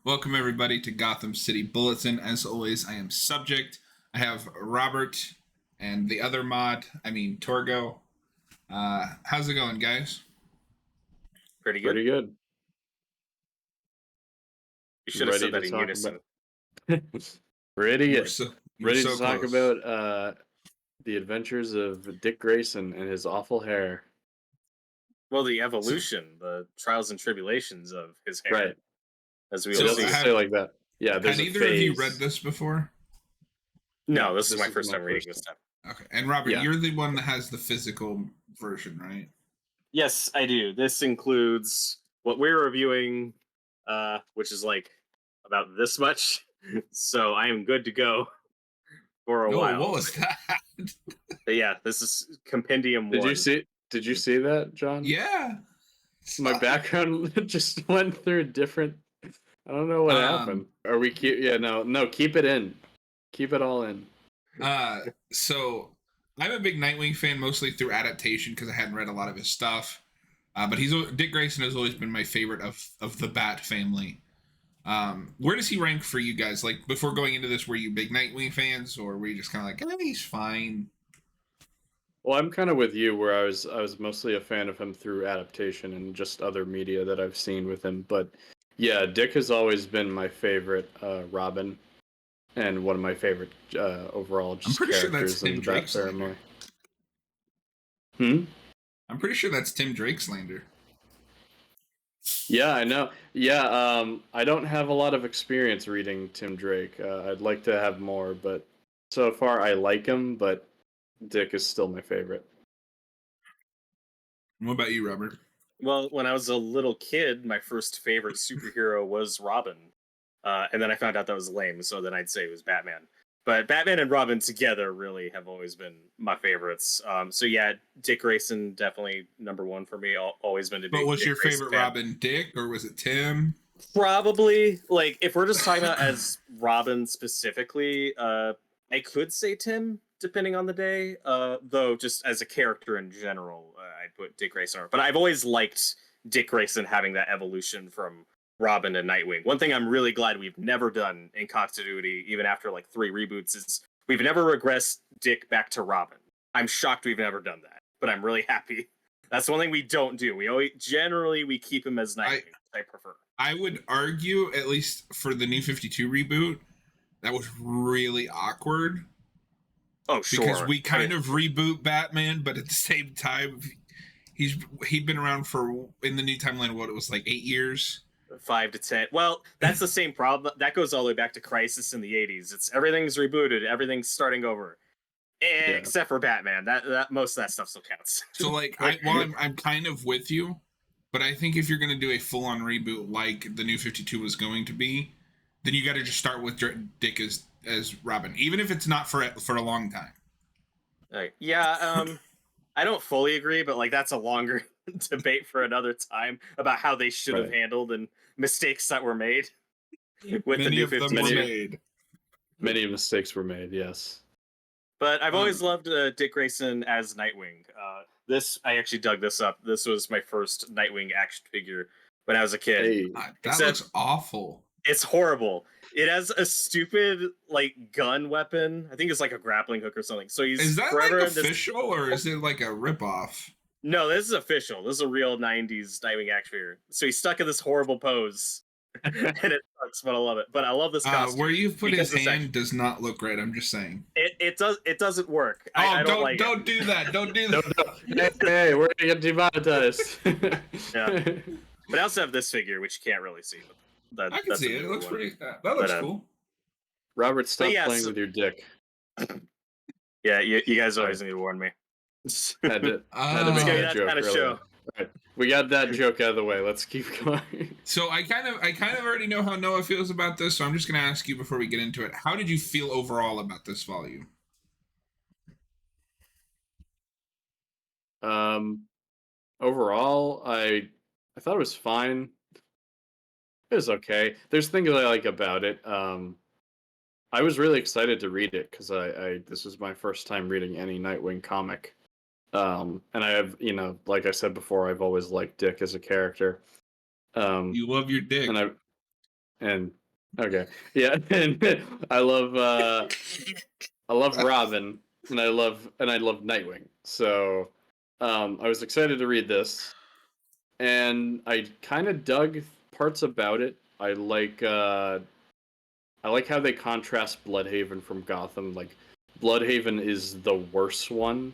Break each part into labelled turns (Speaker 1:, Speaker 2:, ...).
Speaker 1: Welcome everybody to Gotham City Bulletin. As always, I am Subject. I have Robert and the other Torgo. How's it going, guys?
Speaker 2: Pretty good.
Speaker 3: Pretty good.
Speaker 2: You should have said that in unison.
Speaker 3: Pretty
Speaker 1: You're
Speaker 3: good.
Speaker 1: so
Speaker 3: Ready to
Speaker 1: close.
Speaker 3: talk about the adventures of Dick Grayson and his awful hair.
Speaker 2: Well, the evolution, the trials and tribulations of his hair.
Speaker 3: Right.
Speaker 2: As we
Speaker 1: So
Speaker 2: will
Speaker 3: Just
Speaker 2: see.
Speaker 3: to say like that. Yeah, there's
Speaker 1: Had
Speaker 3: a
Speaker 1: either of you
Speaker 3: phase.
Speaker 1: read this before?
Speaker 2: No, this is my first time reading this time.
Speaker 1: Okay. And Robert,
Speaker 3: Yeah.
Speaker 1: you're the one that has the physical version, right?
Speaker 2: Yes, I do. This includes what we're reviewing, which is like about this much. So I am good to go for a while.
Speaker 1: What was that?
Speaker 2: But yeah, this is Compendium 1.
Speaker 3: Did you see that, John?
Speaker 1: Yeah.
Speaker 3: My background just went through different. I don't know what happened. Are we keep? Yeah, no. Keep it in. Keep it all in.
Speaker 1: So I'm a big Nightwing fan, mostly through adaptation because I hadn't read a lot of his stuff. But Dick Grayson has always been my favorite of the Bat family. Where does he rank for you guys? Like before going into this, were you big Nightwing fans, or were you just kind of like, he's fine?
Speaker 3: Well, I'm kind of with you, where I was mostly a fan of him through adaptation and just other media that I've seen with him. But yeah, Dick has always been my favorite Robin, and one of my favorite overall just characters in the Bat family.
Speaker 1: I'm pretty sure that's Tim Drake slander.
Speaker 3: Yeah, I know. Yeah, I don't have a lot of experience reading Tim Drake. I'd like to have more, but so far I like him, but Dick is still my favorite.
Speaker 1: What about you, Robert?
Speaker 2: Well, when I was a little kid, my first favorite superhero was Robin. And then I found out that was lame, so then I'd say it was Batman. But Batman and Robin together really have always been my favorites. So yeah, Dick Grayson definitely number one for me. Always been a big.
Speaker 1: But was
Speaker 2: Dick
Speaker 1: your
Speaker 2: Grayson
Speaker 1: favorite
Speaker 2: fan.
Speaker 1: Robin Dick, or was it Tim?
Speaker 2: Probably, like, if we're just talking about as Robin specifically, I could say Tim, depending on the day. Though just as a character in general, I'd put Dick Grayson over. But I've always liked Dick Grayson having that evolution from Robin and Nightwing. One thing I'm really glad we've never done in continuity, even after like 3 reboots, is we've never regressed Dick back to Robin. I'm shocked we've never done that, but I'm really happy. That's one thing we don't do. We keep him as Nightwing. I prefer.
Speaker 1: I would argue, at least for the New 52 reboot, that was really awkward.
Speaker 2: Oh, sure.
Speaker 1: Because we kind of reboot Batman, but at the same time, he'd been around for, in the new timeline, what, it was like 8 years?
Speaker 2: 5 to 10. Well, that's the same problem. That goes all the way back to Crisis in the 80s. It's everything's rebooted, everything's starting over. Except for Batman. That most of that stuff still counts.
Speaker 1: So like I'm kind of with you, but I think if you're going to do a full-on reboot like the New 52 was going to be, then you got to just start with Dick as Robin, even if it's not for a long time.
Speaker 2: Yeah, I don't fully agree, but like that's a longer debate for another time about how they should have handled and mistakes that were made with the New 52.
Speaker 3: Many mistakes were made, yes.
Speaker 2: But I've always loved Dick Grayson as Nightwing. I actually dug this up. This was my first Nightwing action figure when I was a kid.
Speaker 3: Hey,
Speaker 1: that looks awful.
Speaker 2: It's horrible. It has a stupid like gun weapon. I think it's like a grappling hook or something. So
Speaker 1: is that like official or is it like a ripoff?
Speaker 2: No, this is official. This is a real 90s Nightwing action figure. So he's stuck in this horrible pose. And it sucks, but I love it. But I love this costume.
Speaker 1: Where you've put his hand does not look right. I'm just saying.
Speaker 2: It doesn't work.
Speaker 1: I don't do that. Don't do that.
Speaker 3: Hey, we're gonna get demonetized.
Speaker 2: Yeah. But I also have this figure, which you can't really see.
Speaker 1: I can see it. It looks pretty. That looks cool.
Speaker 3: Robert, stop playing with your dick.
Speaker 2: Yeah, you guys always need to warn me.
Speaker 3: Had to make that joke
Speaker 2: kind of show.
Speaker 3: Right. We got that joke out of the way. Let's keep going.
Speaker 1: So I kind of already know how Noah feels about this, so I'm just going to ask you before we get into it. How did you feel overall about this volume?
Speaker 3: Overall, I thought it was fine. It was okay. There's things I like about it. I was really excited to read it because this was my first time reading any Nightwing comic. And I have, like I said before, I've always liked Dick as a character.
Speaker 1: You love your dick.
Speaker 3: And And okay, yeah, and I love Robin, and I love Nightwing. So I was excited to read this, and I kind of dug parts about it. I like how they contrast Bludhaven from Gotham. Like Bludhaven is the worst one,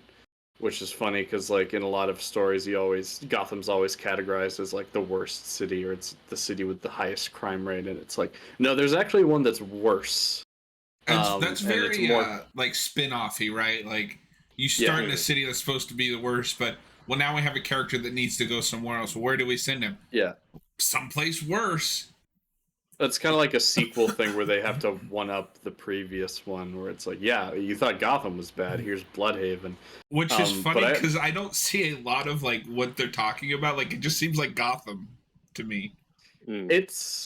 Speaker 3: which is funny because like in a lot of stories, Gotham's always categorized as like the worst city, or it's the city with the highest crime rate, and it's like no, there's actually one that's worse.
Speaker 1: That's
Speaker 3: And it's
Speaker 1: very
Speaker 3: more
Speaker 1: like spin-offy, right? Like you
Speaker 3: yeah,
Speaker 1: start in a city that's supposed to be the worst, but well, now we have a character that needs to go somewhere else. Where do we send him?
Speaker 3: yeah.
Speaker 1: Someplace worse.
Speaker 3: That's kind of like a sequel thing where they have to one up the previous one, where it's like, yeah, you thought Gotham was bad. Here's Bludhaven.
Speaker 1: Which is
Speaker 3: But
Speaker 1: funny because I don't see a lot of like what they're talking about. Like it just seems like Gotham to me.
Speaker 3: It's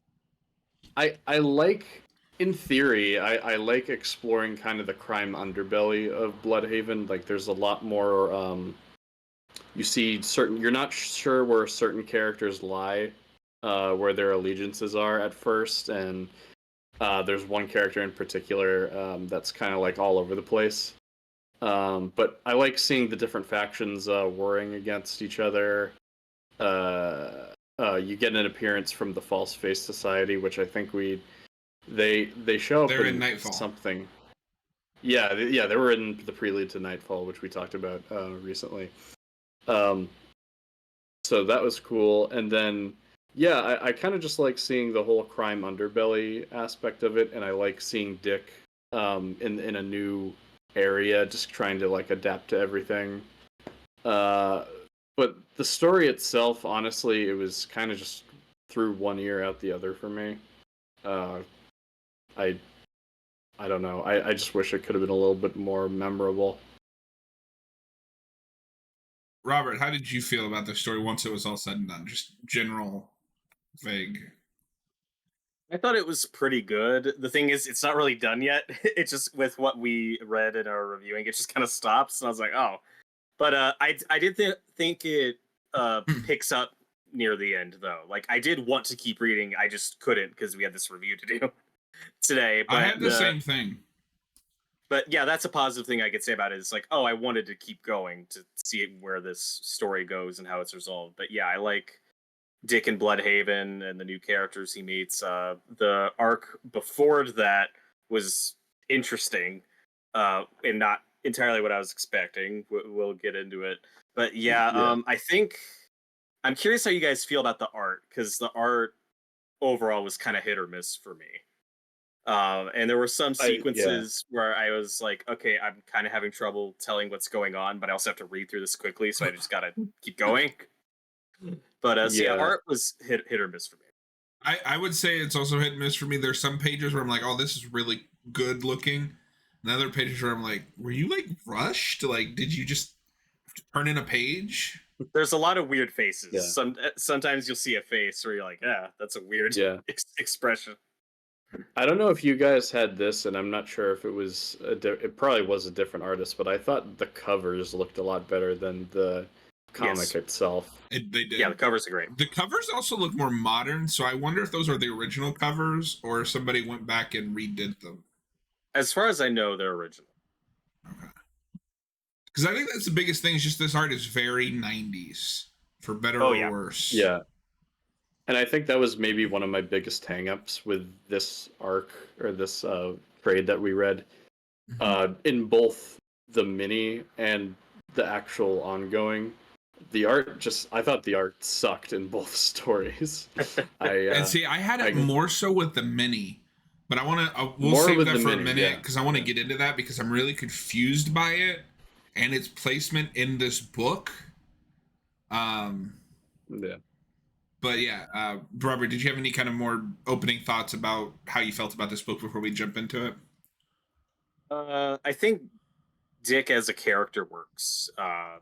Speaker 3: I like in theory I like exploring kind of the crime underbelly of Bludhaven. Like there's a lot more you see certain you're not sure where certain characters lie, where their allegiances are at first, and there's one character in particular that's kind of like all over the place. But I like seeing the different factions warring against each other. You get an appearance from the False Face Society, which I think they show up
Speaker 1: They're in Nightfall.
Speaker 3: something. Yeah, they were in the prelude to Nightfall, which we talked about recently. So that was cool, and then yeah, I kind of just like seeing the whole crime underbelly aspect of it, and I like seeing Dick in a new area, just trying to like adapt to everything. But the story itself, honestly, it was kind of just through one ear out the other for me. Uh, I I don't know. I just wish it could have been a little bit more memorable.
Speaker 1: Robert, how did you feel about the story once it was all said and done? Just general, vague.
Speaker 2: I thought it was pretty good. The thing is, it's not really done yet. It just with what we read in our reviewing, it just kind of stops, and I was like, oh. But I did think it picks up near the end though. Like I did want to keep reading, I just couldn't because we had this review to do today. But
Speaker 1: I had the same thing.
Speaker 2: But yeah, that's a positive thing I could say about it. It's like, oh, I wanted to keep going to see where this story goes and how it's resolved. But yeah, I like Dick and Bludhaven and the new characters he meets. The arc before that was interesting, and not entirely what I was expecting. We'll get into it, but yeah, I think I'm curious how you guys feel about the art, because the art overall was kind of hit or miss for me. And there were some sequences where I was like, okay, I'm kind of having trouble telling what's going on, but I also have to read through this quickly, so I just gotta keep going. But so yeah, art was hit or miss for me.
Speaker 1: I would say it's also hit and miss for me. There's some pages where I'm like, oh, this is really good looking. And other pages where I'm like, were you like rushed? Like, did you just turn in a page?
Speaker 2: There's a lot of weird faces. Yeah. Sometimes you'll see a face where you're like, yeah, that's a weird expression.
Speaker 3: I don't know if you guys had this, and I'm not sure if it was it probably was a different artist, but I thought the covers looked a lot better than the comic itself.
Speaker 1: They did.
Speaker 2: Yeah, the covers are great.
Speaker 1: The covers also look more modern, so I wonder if those are the original covers or if somebody went back and redid them.
Speaker 2: As far as I know, they're original.
Speaker 1: Okay. Because I think that's the biggest thing, is just this art is very 90s, for better or worse.
Speaker 3: Yeah. And I think that was maybe one of my biggest hangups with this arc, or this trade that we read. In both the mini and the actual ongoing, I thought the art sucked in both stories.
Speaker 1: And see, I had it more so with the mini, but we'll save that for a minute, because I want to get into that, because I'm really confused by it and its placement in this book. But yeah, Robert, did you have any kind of more opening thoughts about how you felt about this book before we jump into it?
Speaker 2: I think Dick as a character works. I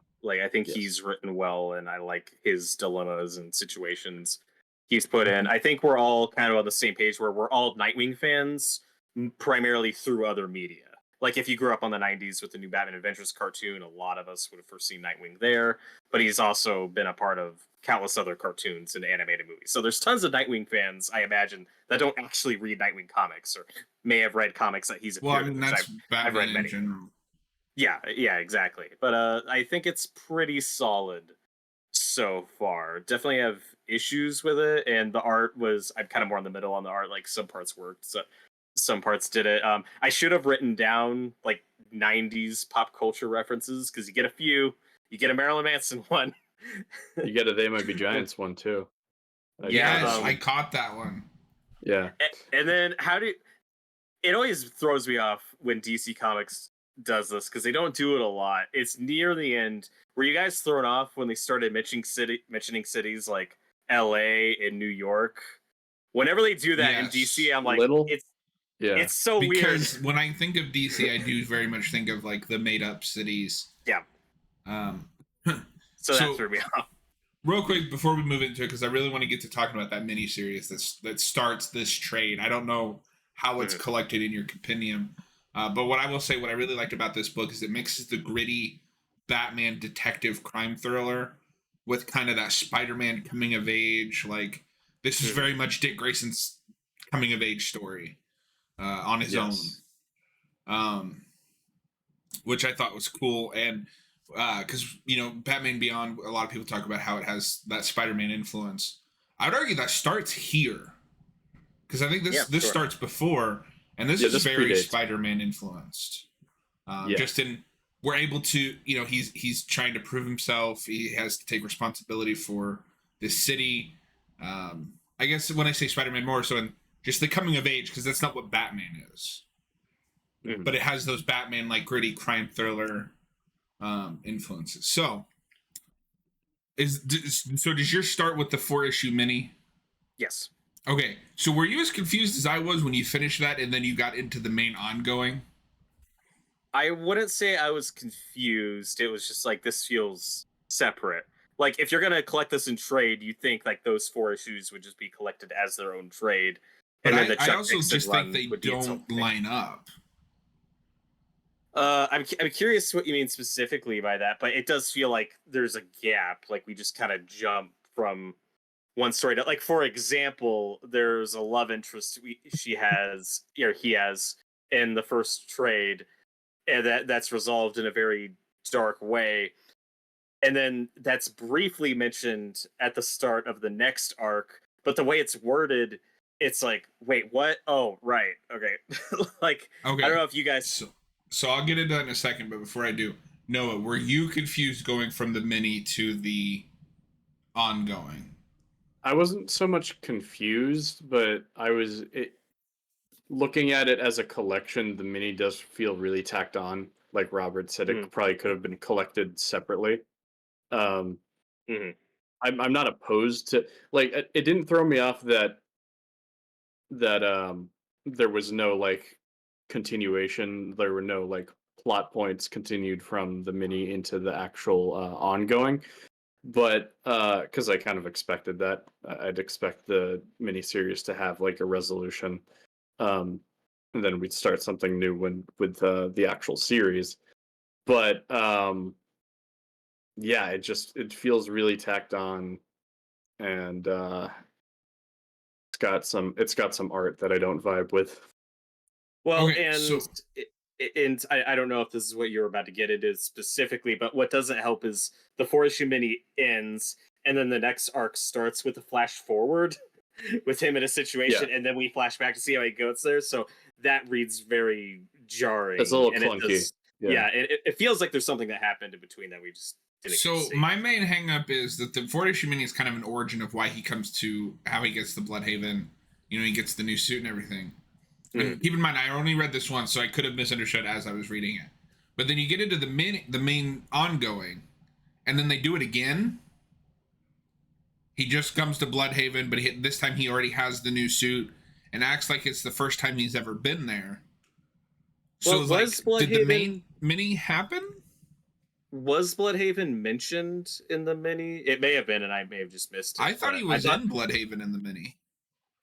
Speaker 2: think he's written well, and I like his dilemmas and situations he's put in. I think we're all kind of on the same page, where we're all Nightwing fans, primarily through other media. Like if you grew up on the 90s with the new Batman Adventures cartoon, a lot of us would have first seen Nightwing there, but he's also been a part of countless other cartoons and animated movies. So there's tons of Nightwing fans, I imagine, that don't actually read Nightwing comics or may have read comics that he's
Speaker 1: Well, I
Speaker 2: appeared in,
Speaker 1: mean
Speaker 2: which
Speaker 1: that's
Speaker 2: I've
Speaker 1: Batman
Speaker 2: read
Speaker 1: in
Speaker 2: many.
Speaker 1: general.
Speaker 2: Yeah, exactly. But I think it's pretty solid so far. Definitely have issues with it, and the art was I'm kind of more in the middle on the art. Like some parts worked, so some parts did it. I should have written down like '90s pop culture references because you get a few. You get a Marilyn Manson one.
Speaker 3: You get a They Might Be Giants one too.
Speaker 2: Yeah,
Speaker 1: Yes, I caught that one.
Speaker 3: Yeah.
Speaker 2: and then it always throws me off when DC Comics does this because they don't do it a lot. It's near the end. Were you guys thrown off when they started mentioning cities like L.A. and New York? Whenever they do that in
Speaker 1: Yes.
Speaker 2: DC, I'm like,
Speaker 3: Little? Yeah.
Speaker 2: it's so weird.
Speaker 1: Because when I think of DC, I do very much think of like the made up cities.
Speaker 2: Yeah.
Speaker 1: So
Speaker 2: that threw me off.
Speaker 1: Real quick before we move into it, because I really want to get to talking about that miniseries that starts this trade. I don't know how it's collected in your compendium, but what I will say, what I really liked about this book is it mixes the gritty Batman detective crime thriller with kind of that Spider-Man coming of age. Like this is very much Dick Grayson's coming of age story on his own, which I thought was cool. And because Batman Beyond, a lot of people talk about how it has that Spider-Man influence. I would argue that starts here because I think this starts before, and this is very predates. Spider-Man influenced. Just in we're able to, he's trying to prove himself. He has to take responsibility for this city. I guess when I say Spider-Man more so in just the coming of age, because that's not what Batman is. But it has those Batman like gritty crime thriller influences. So does yours start with the 4-issue mini?
Speaker 2: Yes.
Speaker 1: Okay. So were you as confused as I was when you finished that and then you got into the main ongoing?
Speaker 2: I wouldn't say I was confused. It was just like, this feels separate. Like if you're going to collect this in trade, you think like those 4 issues would just be collected as their own trade.
Speaker 1: But and I also just think they don't line up.
Speaker 2: I'm curious what you mean specifically by that, but it does feel like there's a gap. Like we just kind of jump from one story to, like, for example, there's a love interest he has in the first trade, and that's resolved in a very dark way. And then that's briefly mentioned at the start of the next arc, but the way it's worded, it's like, wait, what? Oh, right. Okay. Okay. I don't know if you guys...
Speaker 1: So I'll get into that in a second, but before I do, Noah, were you confused going from the mini to the ongoing?
Speaker 3: I wasn't so much confused, but I was looking at it as a collection. The mini does feel really tacked on. Like Robert said, it probably could have been collected separately. I'm not opposed to, like, it didn't throw me off that there was no like continuation. There were no like plot points continued from the mini into the actual ongoing. But because I kind of expected that, I'd expect the miniseries to have like a resolution, and then we'd start something new with the actual series. But yeah, it feels really tacked on, and it's got some art that I don't vibe with.
Speaker 2: Well, okay, and I don't know if this is what you're about to get into specifically, but what doesn't help is the 4-issue mini ends, and then the next arc starts with a flash forward with him in a situation, and then we flash back to see how he goes there. So that reads very jarring.
Speaker 3: It's a little clunky.
Speaker 2: It feels like there's something that happened in between that we just didn't see.
Speaker 1: My main hang up is that the 4-issue mini is kind of an origin of why he comes to how he gets the Bludhaven. He gets the new suit and everything. And keep in mind, I only read this once, so I could have misunderstood as I was reading it. But then you get into the main ongoing, and then they do it again. He just comes to Bludhaven, but this time he already has the new suit and acts like it's the first time he's ever been there. So, did the main mini happen?
Speaker 2: Was Bludhaven mentioned in the mini? It may have been, and I may have just missed it.
Speaker 1: I thought he was in Bludhaven in the mini.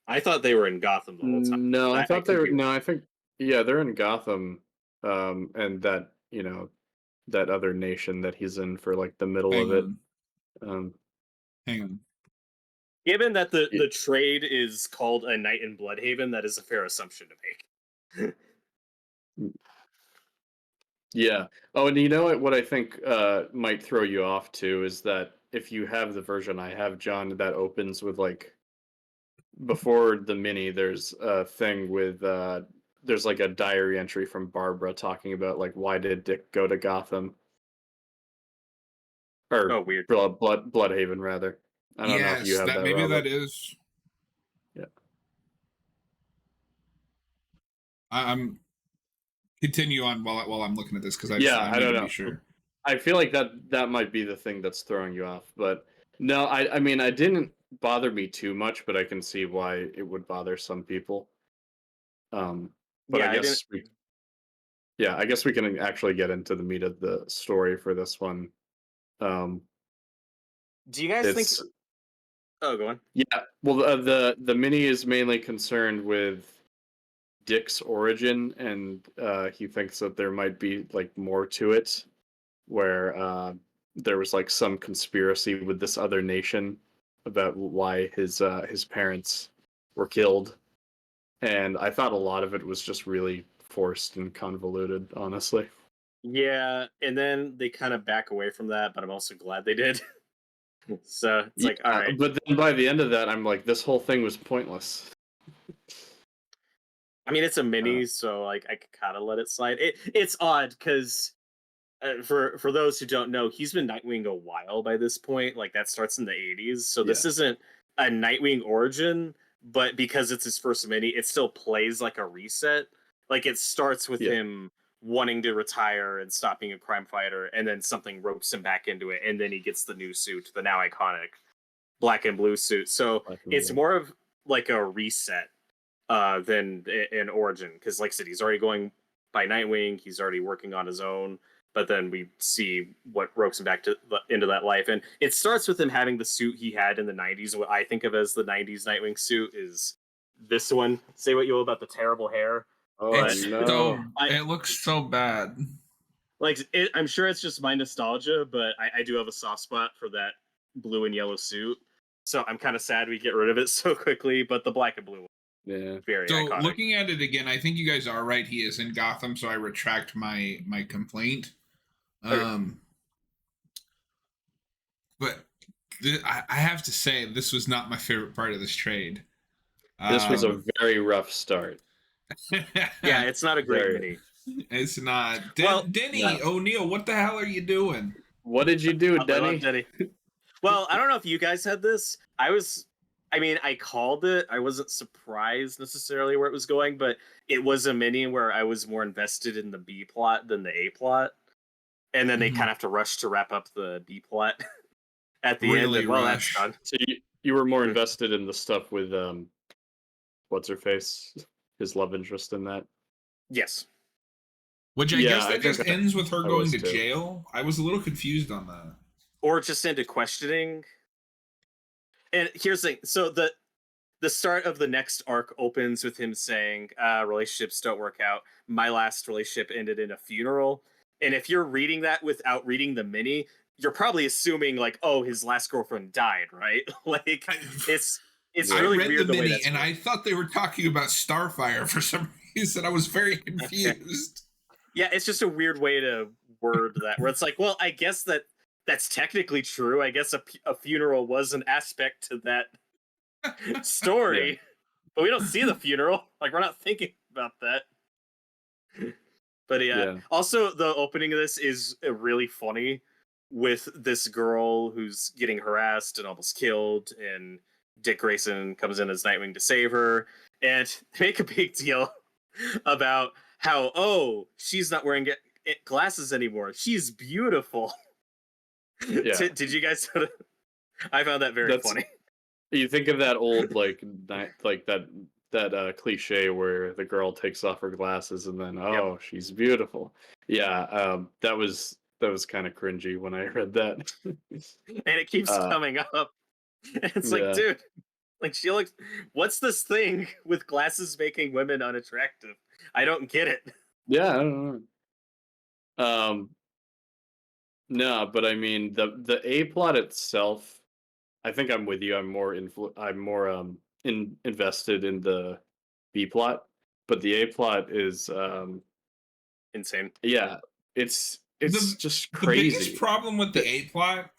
Speaker 2: I thought they were in Gotham the whole time.
Speaker 3: No, I thought they were. No, I think they're in Gotham, and that that other nation that he's in for like the middle of it.
Speaker 1: Hang on.
Speaker 2: Given that the trade is called A Night in Bludhaven, that is a fair assumption to make.
Speaker 3: Yeah. Oh, and you know what I think might throw you off too is that if you have the version I have, John, that opens with like before the mini, there's a thing with there's like a diary entry from Barbara talking about like why did Dick go to Gotham or
Speaker 2: Oh, weird.
Speaker 3: Bludhaven rather. I don't know if you
Speaker 1: Yes,
Speaker 3: have
Speaker 1: that
Speaker 3: that,
Speaker 1: maybe
Speaker 3: Robert.
Speaker 1: that is.
Speaker 3: Yeah.
Speaker 1: I'm continue on while I'm looking at this because I
Speaker 3: Yeah, I
Speaker 1: need
Speaker 3: don't
Speaker 1: to be
Speaker 3: know.
Speaker 1: sure.
Speaker 3: I feel like that might be the thing that's throwing you off, but no, I mean I didn't bother me too much, but I can see why it would bother some people. But I
Speaker 2: Yeah, I didn't.
Speaker 3: guess I guess we can actually get into the meat of the story for this one. Um,
Speaker 2: Do you guys think?
Speaker 3: it's
Speaker 2: Oh, go on.
Speaker 3: yeah, well the mini is mainly concerned with Dick's origin, and he thinks that there might be like more to it, where there was like some conspiracy with this other nation about why his parents were killed, and I thought a lot of it was just really forced and convoluted, honestly.
Speaker 2: Yeah, and then they kind of back away from that, but I'm also glad they did. So it's like, all right.
Speaker 3: But then by the end of that, I'm like, this whole thing was pointless.
Speaker 2: I mean, it's a
Speaker 3: Uh,
Speaker 2: mini, so like I could kind of let it slide. It's odd because for those who don't know, he's been Nightwing a while by this point. Like that starts in the '80s, so
Speaker 3: yeah,
Speaker 2: this isn't a Nightwing origin, but because it's his first mini, it still plays like a reset. Like it starts with
Speaker 3: yeah,
Speaker 2: him wanting to retire and stop being a crime fighter, and then something ropes him back into it, and then he gets the new suit, the now iconic black and blue suit. So
Speaker 3: black and
Speaker 2: it's
Speaker 3: blue.
Speaker 2: more of like a reset than an origin, because like I said, he's already going by Nightwing. He's already working on his own. But then we see what ropes him back to into that life, and it starts with him having the suit he had in the '90s. What I think of as the '90s Nightwing suit is this one. Say what you will about the terrible hair,
Speaker 3: Oh
Speaker 2: but
Speaker 1: It's
Speaker 3: no!
Speaker 1: so
Speaker 2: I
Speaker 1: it looks so bad.
Speaker 2: like it. I'm sure it's just my nostalgia, but I do have a soft spot for that blue and yellow suit. So I'm kind of sad we get rid of it so quickly. But the black and blue one,
Speaker 3: Yeah,
Speaker 2: very
Speaker 1: So
Speaker 2: iconic.
Speaker 1: looking at it again, I think you guys are right. He is in Gotham, so I retract my complaint.
Speaker 2: Okay.
Speaker 1: Um, but I have to say this was not my favorite part of this trade.
Speaker 3: this was a
Speaker 1: Um,
Speaker 3: very rough start.
Speaker 2: Yeah, it's not a great
Speaker 3: Very.
Speaker 2: mini.
Speaker 1: it's not
Speaker 2: Well,
Speaker 1: Denny
Speaker 3: No.
Speaker 1: O'Neill. What the hell are you doing?
Speaker 3: What did you do,
Speaker 2: I love
Speaker 3: Denny?
Speaker 2: Denny. Well, I don't know if you guys had this. I mean, I called it. I wasn't surprised necessarily where it was going, but it was a mini where I was more invested in the B plot than the A plot. And then they
Speaker 1: Mhm.
Speaker 2: kind of have to rush to wrap up the B plot at the end.
Speaker 1: Really
Speaker 2: And well, that's
Speaker 1: rush.
Speaker 2: done.
Speaker 3: So you were more invested in the stuff with what's her face, his love interest in that.
Speaker 2: Yes.
Speaker 1: Which I
Speaker 3: Yeah,
Speaker 1: guess
Speaker 3: I
Speaker 1: that
Speaker 3: think
Speaker 1: just ends with her
Speaker 3: I
Speaker 1: going
Speaker 3: was
Speaker 1: to
Speaker 3: too.
Speaker 1: jail. I was a little confused on that.
Speaker 2: Or just into questioning. And here's the thing. So the start of the next arc opens with him saying, relationships don't work out. My last relationship ended in a funeral. And if you're reading that without reading the mini, you're probably assuming like, oh, his last girlfriend died, right? Like it's
Speaker 1: I
Speaker 2: really
Speaker 1: read the
Speaker 2: weird the way
Speaker 1: mini
Speaker 2: that's
Speaker 1: and I
Speaker 2: worded.
Speaker 1: thought they were talking about Starfire for some reason. I was very
Speaker 2: Okay.
Speaker 1: confused.
Speaker 2: Yeah, it's just a weird way to word that where it's like, well, I guess that's technically true. I guess a funeral was an aspect to that
Speaker 3: Yeah.
Speaker 2: story, but we don't see the funeral. Like we're not thinking about that. But yeah,
Speaker 3: Yeah.
Speaker 2: also the opening of this is really funny with this girl who's getting harassed and almost killed, and Dick Grayson comes in as Nightwing to save her, and make a big deal about how she's not wearing glasses anymore. She's beautiful.
Speaker 3: Yeah.
Speaker 2: Did you guys? I found that very
Speaker 3: That's
Speaker 2: funny.
Speaker 3: you think of that old like that cliche where the girl takes off her glasses and then
Speaker 2: Yep.
Speaker 3: oh she's beautiful. Yeah, that was kind of cringy when I read that.
Speaker 2: And it keeps
Speaker 3: uh,
Speaker 2: coming up. It's like,
Speaker 3: yeah,
Speaker 2: dude, like she looks. What's this thing with glasses making women unattractive? I don't get it.
Speaker 3: yeah, I don't know. No, but I mean the A plot itself I think I'm with you. I'm more invested in the B plot, but the A plot is
Speaker 2: Insane.
Speaker 3: yeah, it's
Speaker 1: The
Speaker 3: just
Speaker 1: the biggest
Speaker 3: crazy.
Speaker 1: problem with the
Speaker 3: That-
Speaker 1: A plot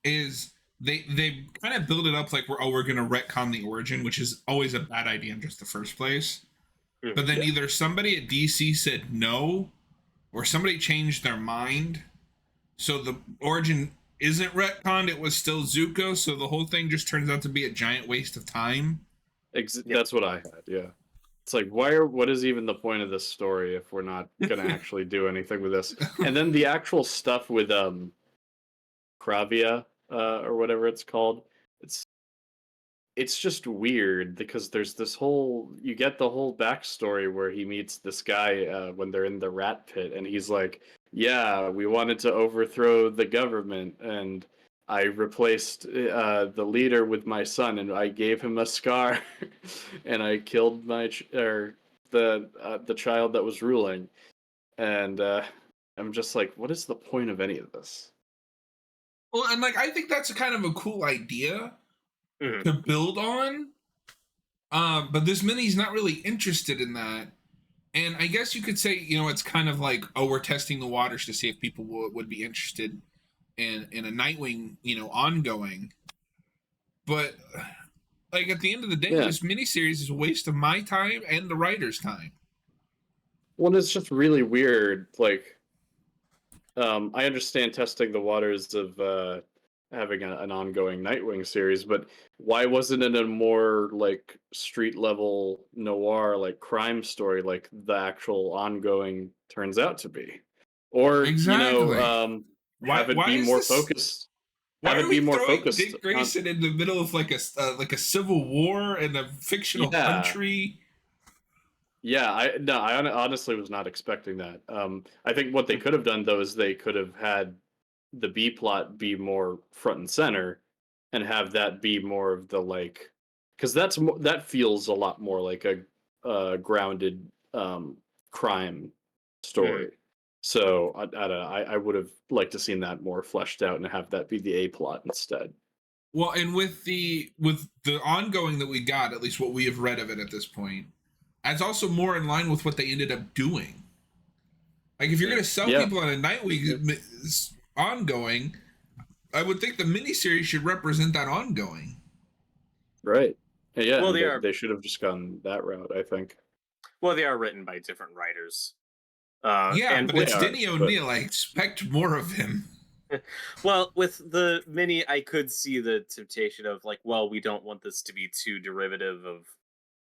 Speaker 1: is they kind of build it up like we're gonna retcon the origin, which is always a bad idea in just the first place. But then
Speaker 3: Yeah.
Speaker 1: either somebody at DC said no, or somebody changed their mind, so the origin isn't retconned. It was still Zuko, so the whole thing just turns out to be a giant waste of time.
Speaker 3: That's what I had. Yeah. It's like, what is even the point of this story if we're not gonna actually do anything with this? And then the actual stuff with Kravia, or whatever it's called, it's it's just weird because there's this whole you get the whole backstory where he meets this guy when they're in the rat pit, and he's like, yeah, we wanted to overthrow the government, and I replaced the leader with my son, and I gave him a scar, and I killed the child that was ruling, and I'm just like, what is the point of any of this?
Speaker 1: Well, and like I think that's a kind of a cool idea
Speaker 2: Mhm.
Speaker 1: to build on. But this mini's not really interested in that. And I guess you could say, it's kind of like, oh, we're testing the waters to see if people would be interested in a Nightwing, ongoing. But like at the end of the day,
Speaker 3: Yeah.
Speaker 1: this miniseries is a waste of my time and the writer's time.
Speaker 3: Well, it's just really weird. Like, I understand testing the waters of having an ongoing Nightwing series, but why wasn't it a more like street level noir, like crime story, like the actual ongoing turns out to be? Or
Speaker 1: Exactly.
Speaker 3: have it
Speaker 1: why
Speaker 3: be
Speaker 1: is
Speaker 3: more
Speaker 1: this-
Speaker 3: focused.
Speaker 1: Why
Speaker 3: Have
Speaker 1: are
Speaker 3: it
Speaker 1: we
Speaker 3: be more
Speaker 1: throwing
Speaker 3: focused.
Speaker 1: Dick Grayson in the middle of like a civil war in a fictional
Speaker 3: Yeah.
Speaker 1: country?
Speaker 3: Yeah, I honestly was not expecting that. I think what they could have done though is they could have had the B plot be more front and center, and have that be more of the like, because that feels a lot more like a grounded crime story. So I don't know. I would have liked to seen that more fleshed out and have that be the A plot instead.
Speaker 1: Well, and with the ongoing that we got, at least what we have read of it at this point, it's also more in line with what they ended up doing. Like if you're going to sell
Speaker 3: Yeah.
Speaker 1: people on a Nightwing ongoing, I would think the miniseries should represent that ongoing.
Speaker 3: Right. Yeah.
Speaker 2: Well,
Speaker 3: And they should have just gone that route, I think.
Speaker 2: Well, they are written by different writers.
Speaker 1: Yeah,
Speaker 2: and
Speaker 1: but
Speaker 2: with,
Speaker 1: it's Denny O'Neil. I expect more of him.
Speaker 2: well, with the mini, I could see the temptation of like, well, we don't want this to be too derivative of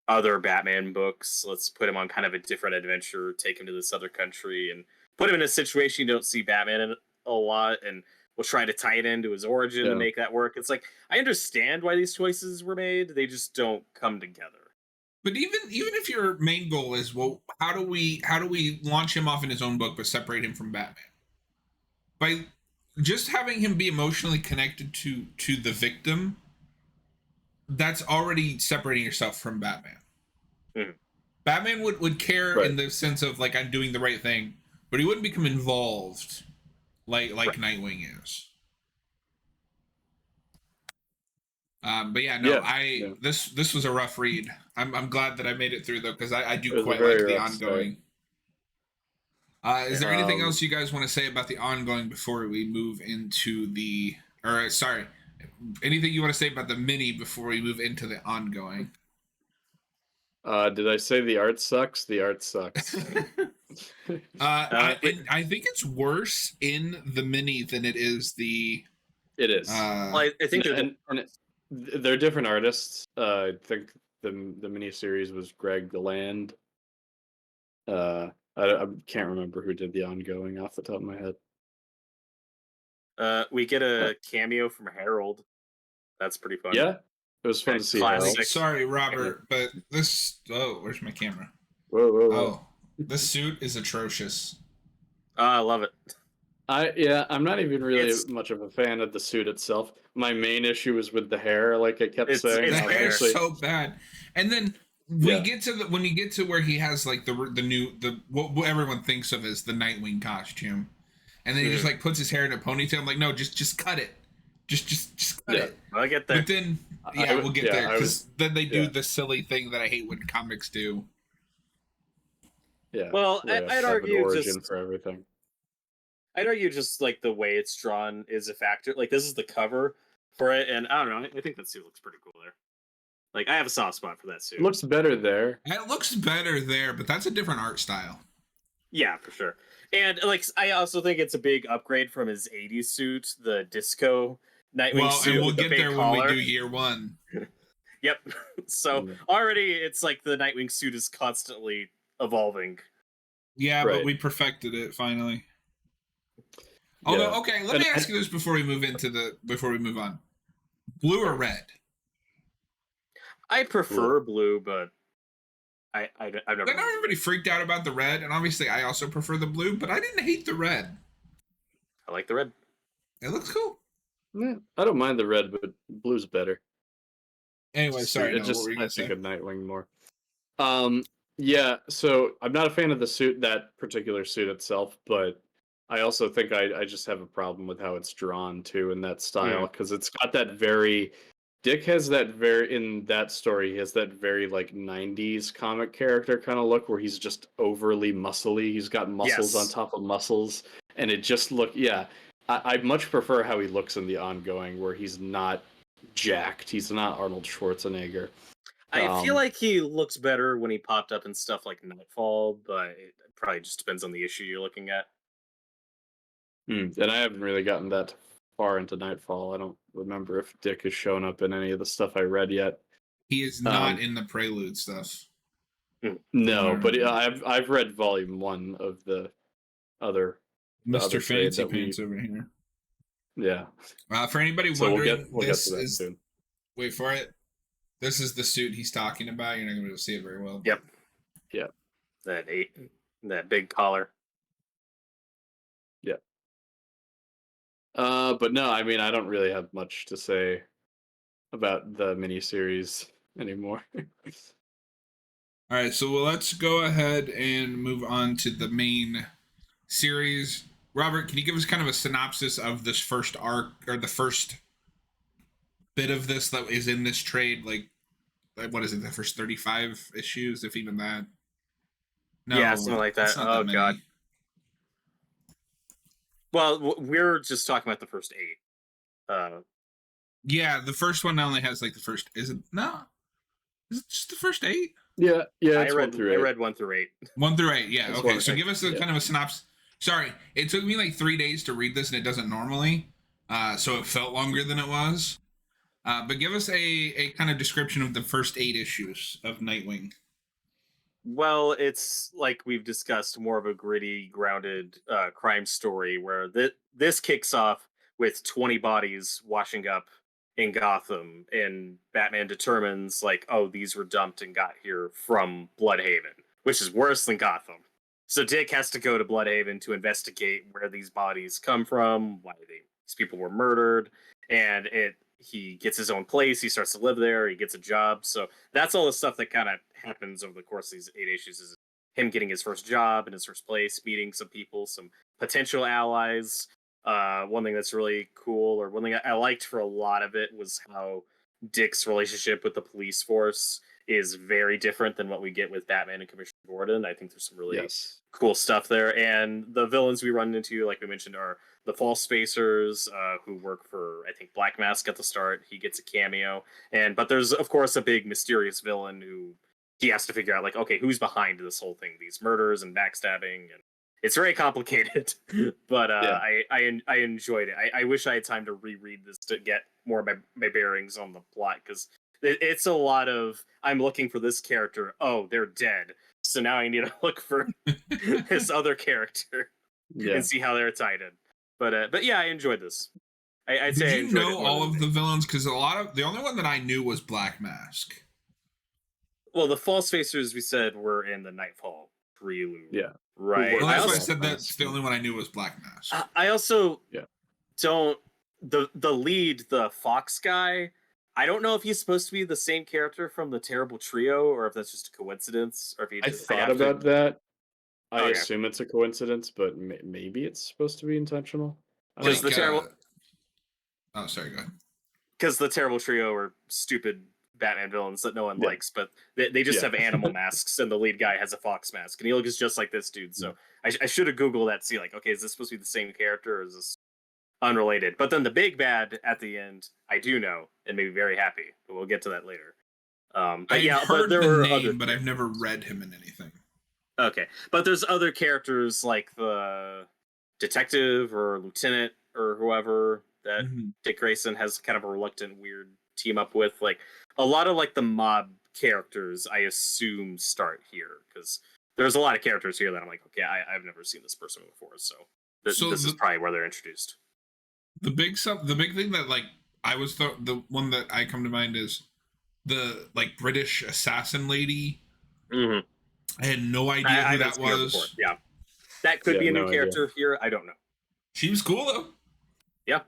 Speaker 2: other Batman books. Let's put him on kind of a different adventure, take him to this other country, and put him in a situation you don't see Batman in a lot, and we'll try to tie it into his origin to make that work. It's like, I understand why these choices were made. They just don't come together.
Speaker 1: But even if your main goal is, well, how do we launch him off in his own book but separate him from Batman? By just having him be emotionally connected to the victim, that's already separating yourself from Batman.
Speaker 2: Mhm.
Speaker 1: Batman would care
Speaker 3: Right.
Speaker 1: in the sense of like, I'm doing the right thing, but he wouldn't become involved like Nightwing is. But yeah, no, this was a rough read. I'm glad that I made it through though, because I do quite like the ongoing. Is there anything else you guys want to say about the ongoing before we move into the, or sorry, anything you want to say about the mini before we move into the ongoing?
Speaker 3: Did I say the art sucks? The art sucks.
Speaker 1: I think it's worse in the mini than it is the.
Speaker 3: It is.
Speaker 2: Well, I think
Speaker 3: they're different artists. I think the miniseries was Greg Deland. I can't remember who did the ongoing off the top of my head.
Speaker 2: we get a cameo from Harold. That's pretty fun.
Speaker 3: Yeah, it was fun to see.
Speaker 2: Classic.
Speaker 3: Harold.
Speaker 1: Sorry, Robert, but this. Oh, where's my camera?
Speaker 3: Whoa.
Speaker 1: Oh, this suit is atrocious.
Speaker 2: I love it.
Speaker 3: I'm not even really much of a fan of the suit itself. My main issue is with the hair, like I kept saying.
Speaker 1: The hair is
Speaker 3: obviously.
Speaker 1: so bad. And then get to when you get to where he has like the what everyone thinks of as the Nightwing costume, and then he just like puts his hair in a ponytail. I'm like, no, just cut it. Just cut
Speaker 3: Yeah.
Speaker 1: it.
Speaker 2: I'll get there.
Speaker 1: But then, yeah, we'll get there
Speaker 3: I
Speaker 1: because then they do
Speaker 3: yeah.
Speaker 1: the silly thing that I hate when comics do.
Speaker 3: Yeah.
Speaker 2: Well,
Speaker 3: where they
Speaker 2: I'd
Speaker 3: have an
Speaker 2: argue
Speaker 3: origin
Speaker 2: just
Speaker 3: for everything.
Speaker 2: I'd argue just like the way it's drawn is a factor. Like this is the cover for it, and I don't know. I think that suit looks pretty cool there. Like I have a soft spot for that suit.
Speaker 3: It looks better there.
Speaker 1: It looks better there, but that's a different art style.
Speaker 2: Yeah, for sure. And like I also think it's a big upgrade from his '80s suit, the disco Nightwing suit.
Speaker 1: And we'll
Speaker 2: with the
Speaker 1: get
Speaker 2: big
Speaker 1: there
Speaker 2: collar.
Speaker 1: when we do year one.
Speaker 2: Yep. So already it's like the Nightwing suit is constantly evolving.
Speaker 1: Yeah,
Speaker 3: Right.
Speaker 1: but we perfected it finally. Although,
Speaker 3: Yeah.
Speaker 1: okay, let me ask you this before we move on. Blue or red?
Speaker 2: I prefer blue, but I've never.
Speaker 1: I know everybody freaked out about the red, and obviously I also prefer the blue, but I didn't hate the red.
Speaker 2: I like the red.
Speaker 1: It looks cool.
Speaker 3: Yeah, I don't mind the red, but blue's better.
Speaker 1: Anyway, sorry,
Speaker 3: It
Speaker 1: what were you
Speaker 3: I
Speaker 1: gonna
Speaker 3: think
Speaker 1: say?
Speaker 3: of Nightwing more. Yeah, so I'm not a fan of the suit, that particular suit itself, but I also think I just have a problem with how it's drawn too in that style because it's got that very. Dick has that very in that story. He has that very like '90s comic character kind of look where he's just overly muscly. He's got muscles on
Speaker 2: Yes.
Speaker 3: top of muscles, and it just I much prefer how he looks in the ongoing, where he's not jacked. He's not Arnold Schwarzenegger.
Speaker 2: I feel like he looks better when he popped up in stuff like Nightfall, but it probably just depends on the issue you're looking at.
Speaker 3: And I haven't really gotten that far into Nightfall. I don't remember if Dick has shown up in any of the stuff I read yet.
Speaker 1: He is not in the Prelude stuff.
Speaker 3: No, but I've read volume 1 of the other
Speaker 1: Mr.
Speaker 3: trade
Speaker 1: Fancy
Speaker 3: that
Speaker 1: Pants over here.
Speaker 3: Yeah.
Speaker 1: For anybody
Speaker 3: So
Speaker 1: wondering,
Speaker 3: we'll get to that soon.
Speaker 1: Wait for it. This is the suit he's talking about. You're not going to be able to see it very well.
Speaker 2: Yep.
Speaker 3: Yeah.
Speaker 2: That big collar.
Speaker 3: Yeah. But no, I mean, I don't really have much to say about the miniseries anymore.
Speaker 1: All right, so let's go ahead and move on to the main series. Robert, can you give us kind of a synopsis of this first arc, or the first bit of this that is in this trade? Like what is it, the first 35 issues, if even that?
Speaker 2: No, yeah, something like that. Oh, God. Well, we're just talking about the first 8.
Speaker 1: Yeah, the first one only has like the first. Is it just the first 8?
Speaker 3: Yeah.
Speaker 2: I read 1 through 8.
Speaker 1: 1 through 8. Yeah.
Speaker 3: That's
Speaker 1: Okay. So give us a kind of a synopsis. Sorry, it took me like 3 days to read this, and it doesn't normally. So it felt longer than it was. But give us a kind of description of the first 8 issues of Nightwing.
Speaker 2: Well, it's like we've discussed, more of a gritty, grounded crime story where this kicks off with 20 bodies washing up in Gotham, and Batman determines like, oh, these were dumped and got here from Bludhaven, which is worse than Gotham. So Dick has to go to Bludhaven to investigate where these bodies come from, why these people were murdered, and he gets his own place. He starts to live there. He gets a job. So that's all the stuff that kind of happens over the course of these 8 issues, is him getting his first job in his first place, meeting some people, some potential allies. One thing that's really cool, or one thing I liked for a lot of it, was how Dick's relationship with the police force is very different than what we get with Batman and Commissioner Gordon. I think there's some really cool stuff there. And the villains we run into, like we mentioned, are the False Spacers, who work for, I think, Black Mask at the start. He gets a cameo. But there's, of course, a big mysterious villain who he has to figure out, like, okay, who's behind this whole thing, these murders and backstabbing. And it's very complicated, but I enjoyed it. I wish I had time to reread this to get more of my bearings on the plot, because it's a lot of, I'm looking for this character. Oh, they're dead. So now I need to look for this other character and see how they're tied in. But yeah, I enjoyed this. I'd say.
Speaker 1: Did you know all of the villains? Because the only one that I knew was Black Mask.
Speaker 2: Well, the False Facers, we said, were in the Nightfall prelude.
Speaker 3: Yeah.
Speaker 2: Right.
Speaker 1: Well, that's why I said that's the only one I knew was Black Mask.
Speaker 2: I also don't. The lead, the Fox guy, I don't know if he's supposed to be the same character from the Terrible Trio, or if that's just a coincidence, or if he just.
Speaker 3: I thought about that. I assume it's a coincidence, but maybe it's supposed to be intentional.
Speaker 2: Because the Terrible.
Speaker 1: Oh, sorry, go ahead.
Speaker 2: Because the Terrible Trio are stupid Batman villains that no one likes, but they just have animal masks, and the lead guy has a fox mask, and he looks just like this dude. So I should have Googled that to see, like, okay, is this supposed to be the same character, or is this unrelated? But then the big bad at the end, I do know, and made me very happy, but we'll get to that later.
Speaker 1: I've heard
Speaker 2: there
Speaker 1: the
Speaker 2: were
Speaker 1: name,
Speaker 2: other
Speaker 1: but I've never read him in anything.
Speaker 2: Okay, but there's other characters like the detective or lieutenant or whoever that Dick Grayson has kind of a reluctant, weird team up with. Like a lot of like the mob characters, I assume start here because there's a lot of characters here that I'm like, okay, I've never seen this person before, so this is probably where they're introduced.
Speaker 1: The big thing that like I was the one that I come to mind is the like British assassin lady.
Speaker 2: Mm-hmm.
Speaker 1: I had no idea who that was.
Speaker 2: Yeah, that could be a new character here. I don't know.
Speaker 1: She was cool though.
Speaker 2: Yeah.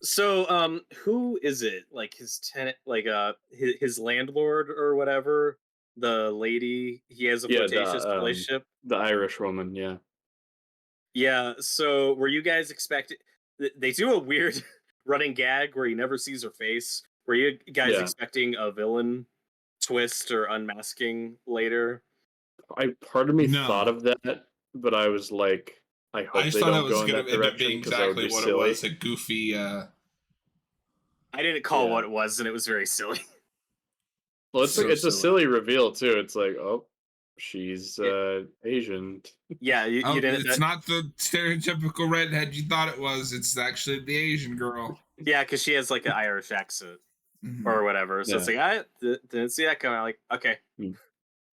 Speaker 2: So, who is it? Like his tenant, like his landlord or whatever. The lady he has a flirtatious relationship.
Speaker 3: The Irish woman, yeah.
Speaker 2: Yeah. So, were you guys expecting? They do a weird running gag where he never sees her face. Were you guys expecting a villain twist or unmasking later?
Speaker 3: Part of me thought of that, but I was like, I hope they don't go in that direction because that would be silly.
Speaker 1: It was a goofy.
Speaker 2: I didn't call what it was, and it was very silly.
Speaker 3: Well, it's a silly reveal too. It's like, oh, she's Asian.
Speaker 2: Yeah, you didn't.
Speaker 1: It's not the stereotypical redhead you thought it was. It's actually the Asian girl.
Speaker 2: Yeah, because she has like an Irish accent or whatever. So it's like I didn't see that coming. I'm like, okay.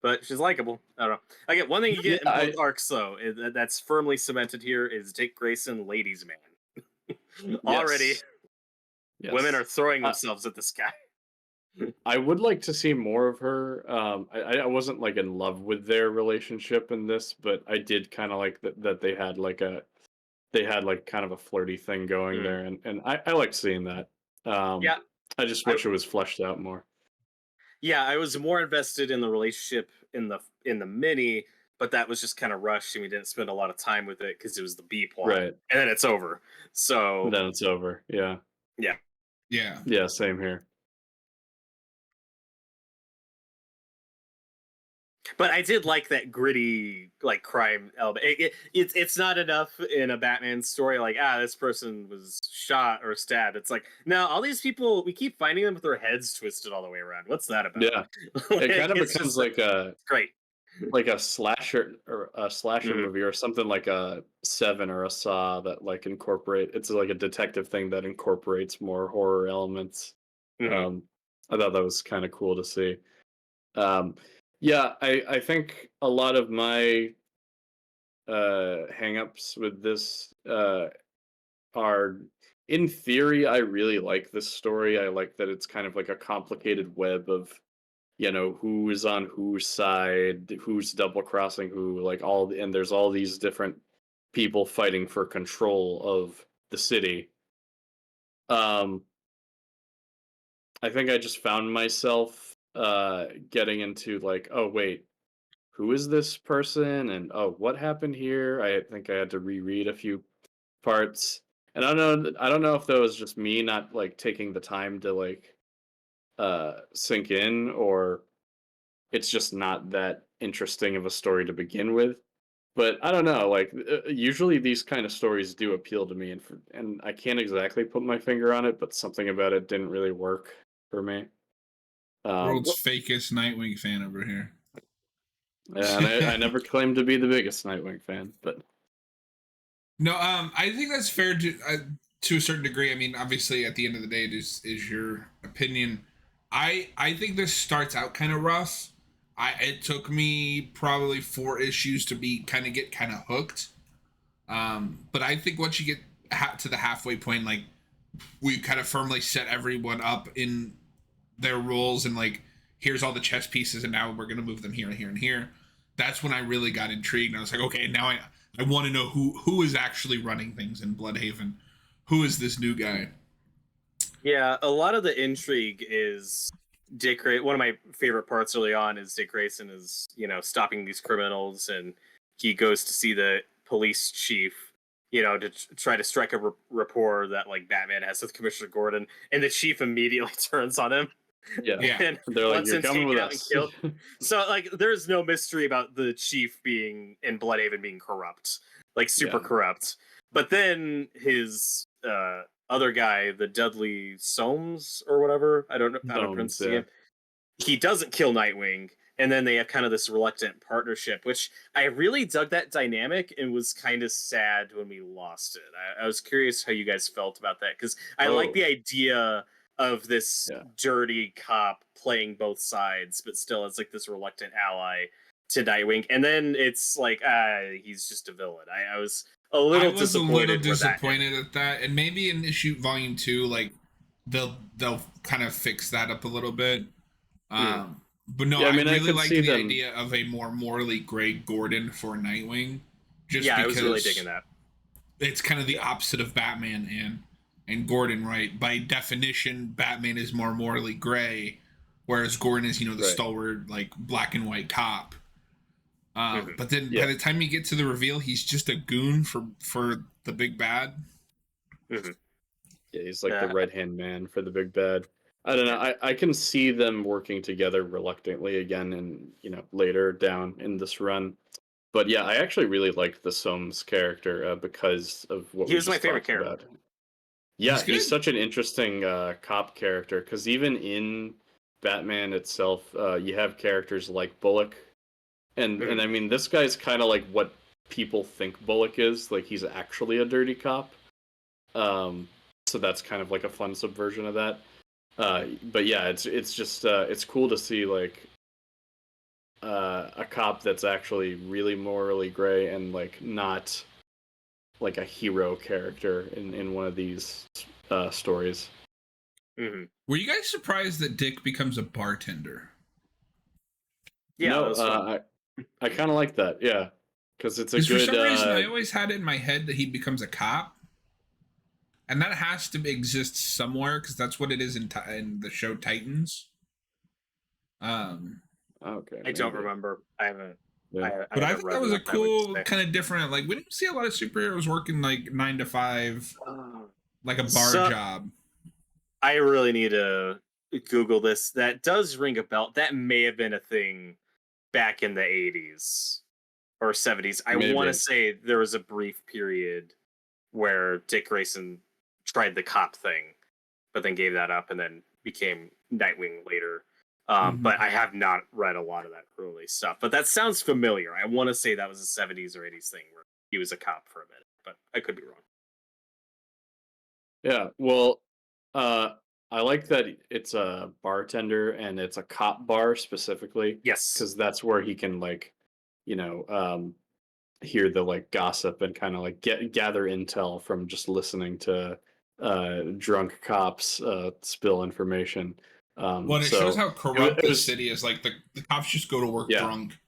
Speaker 2: But she's likable. I don't know. I get one thing you get in both arcs, though, that's firmly cemented here is Dick Grayson, ladies' man. Already, women are throwing themselves at this guy.
Speaker 3: I would like to see more of her. I wasn't like in love with their relationship in this, but I did kind of like that they had like kind of a flirty thing going there, and I liked seeing that. I just wish it was fleshed out more.
Speaker 2: Yeah, I was more invested in the relationship in the mini, but that was just kind of rushed, and we didn't spend a lot of time with it because it was the B plot,
Speaker 3: right?
Speaker 2: And then it's over. So
Speaker 3: then it's over. Yeah. Same here.
Speaker 2: But I did like that gritty, like crime element. It's not enough in a Batman story, like this person was shot or stabbed. It's like no, all these people we keep finding them with their heads twisted all the way around. What's that about?
Speaker 3: Yeah, it kind of becomes like a
Speaker 2: great,
Speaker 3: like a slasher movie or something like a Seven or a Saw that like incorporate. It's like a detective thing that incorporates more horror elements. I thought that was kind of cool to see. Yeah, I think a lot of my hang-ups with this are, in theory, I really like this story. I like that it's kind of like a complicated web of, who is on whose side, who's double-crossing who, like and there's all these different people fighting for control of the city. I think I just found myself getting into like, oh wait, who is this person, and oh, what happened here? I think I had to reread a few parts, and I don't know if that was just me not like taking the time to like sink in, or it's just not that interesting of a story to begin with. But I don't know, like usually these kind of stories do appeal to me, and I can't exactly put my finger on it, but something about it didn't really work for me.
Speaker 1: World's fakest Nightwing fan over here.
Speaker 3: Yeah, and I never claimed to be the biggest Nightwing fan, but
Speaker 1: no, I think that's fair to a certain degree. I mean, obviously, at the end of the day, it is your opinion. I think this starts out kind of rough. It took me probably 4 issues to get kind of hooked. But I think once you get to the halfway point, like we kind of firmly set everyone up in their roles, and like here's all the chess pieces, and now we're gonna move them here and here and here. That's when I really got intrigued. And I was like, okay, now I want to know who is actually running things in Bludhaven. Who is this new guy?
Speaker 2: Yeah, a lot of the intrigue is Dick Grayson. One of my favorite parts early on is Dick Grayson is, stopping these criminals, and he goes to see the police chief, to try to strike a rapport that like Batman has with Commissioner Gordon, and the chief immediately turns on him
Speaker 3: Yeah.
Speaker 1: Yeah.
Speaker 2: and
Speaker 3: They're like,
Speaker 2: wants
Speaker 3: you're
Speaker 2: him
Speaker 3: coming
Speaker 2: taken
Speaker 3: with
Speaker 2: out and
Speaker 3: us.
Speaker 2: killed. So like, there's no mystery about the chief being in Bludhaven being corrupt, like super
Speaker 3: Yeah.
Speaker 2: corrupt. But then his other guy, the Dudley Soames or whatever, I don't know how to pronounce his name. He doesn't kill Nightwing, and then they have kind of this reluctant partnership, which I really dug that dynamic and was kind of sad when we lost it. I was curious how you guys felt about that, because I like the idea of this dirty cop playing both sides, but still as like this reluctant ally to Nightwing. And then it's like, he's just a villain. I was a little disappointed
Speaker 1: at that, and maybe in issue volume 2, like they'll kind of fix that up a little bit. But no, I really like the idea of a more morally gray Gordon for Nightwing.
Speaker 2: I was really digging that.
Speaker 1: It's kind of the opposite of Batman and Gordon, right? By definition, Batman is more morally gray, whereas Gordon is, the stalwart, like black and white cop. But then by the time you get to the reveal, he's just a goon for the big bad.
Speaker 3: Yeah, he's like the right hand man for the big bad. I don't know. I can see them working together reluctantly again, and later down in this run. But yeah, I actually really liked the Soames character because of what
Speaker 2: he was my favorite character.
Speaker 3: About. Yeah, he's such an interesting cop character, because even in Batman itself, you have characters like Bullock, and I mean, this guy's kind of like what people think Bullock is. Like, he's actually a dirty cop. So that's kind of like a fun subversion of that. But yeah, it's just it's cool to see like a cop that's actually really morally gray and like not like a hero character in one of these stories.
Speaker 1: Were you guys surprised that Dick becomes a bartender?
Speaker 2: Yeah,
Speaker 3: no, I kind of like that. Yeah, because it's a good.
Speaker 1: For some reason, I always had it in my head that he becomes a cop. And that has to exist somewhere, because that's what it is in the show Titans.
Speaker 3: Okay.
Speaker 2: I don't remember. I haven't.
Speaker 3: Yeah.
Speaker 1: But I think that was a cool, kind of different. Like, we don't see a lot of superheroes working like 9 to 5, like a bar job.
Speaker 2: I really need to Google this. That does ring a bell. That may have been a thing back in the 80s or 70s. I want to say there was a brief period where Dick Grayson tried the cop thing, but then gave that up and then became Nightwing later. But I have not read a lot of that early stuff. But that sounds familiar. I want to say that was a 70s or 80s thing where he was a cop for a minute, but I could be wrong.
Speaker 3: Yeah, well, I like that it's a bartender and it's a cop bar specifically.
Speaker 2: Yes,
Speaker 3: because that's where he can like, hear the like gossip and kind of like gather intel from just listening to drunk cops spill information.
Speaker 1: Well, it shows how corrupt the city is. Like the cops just go to work drunk.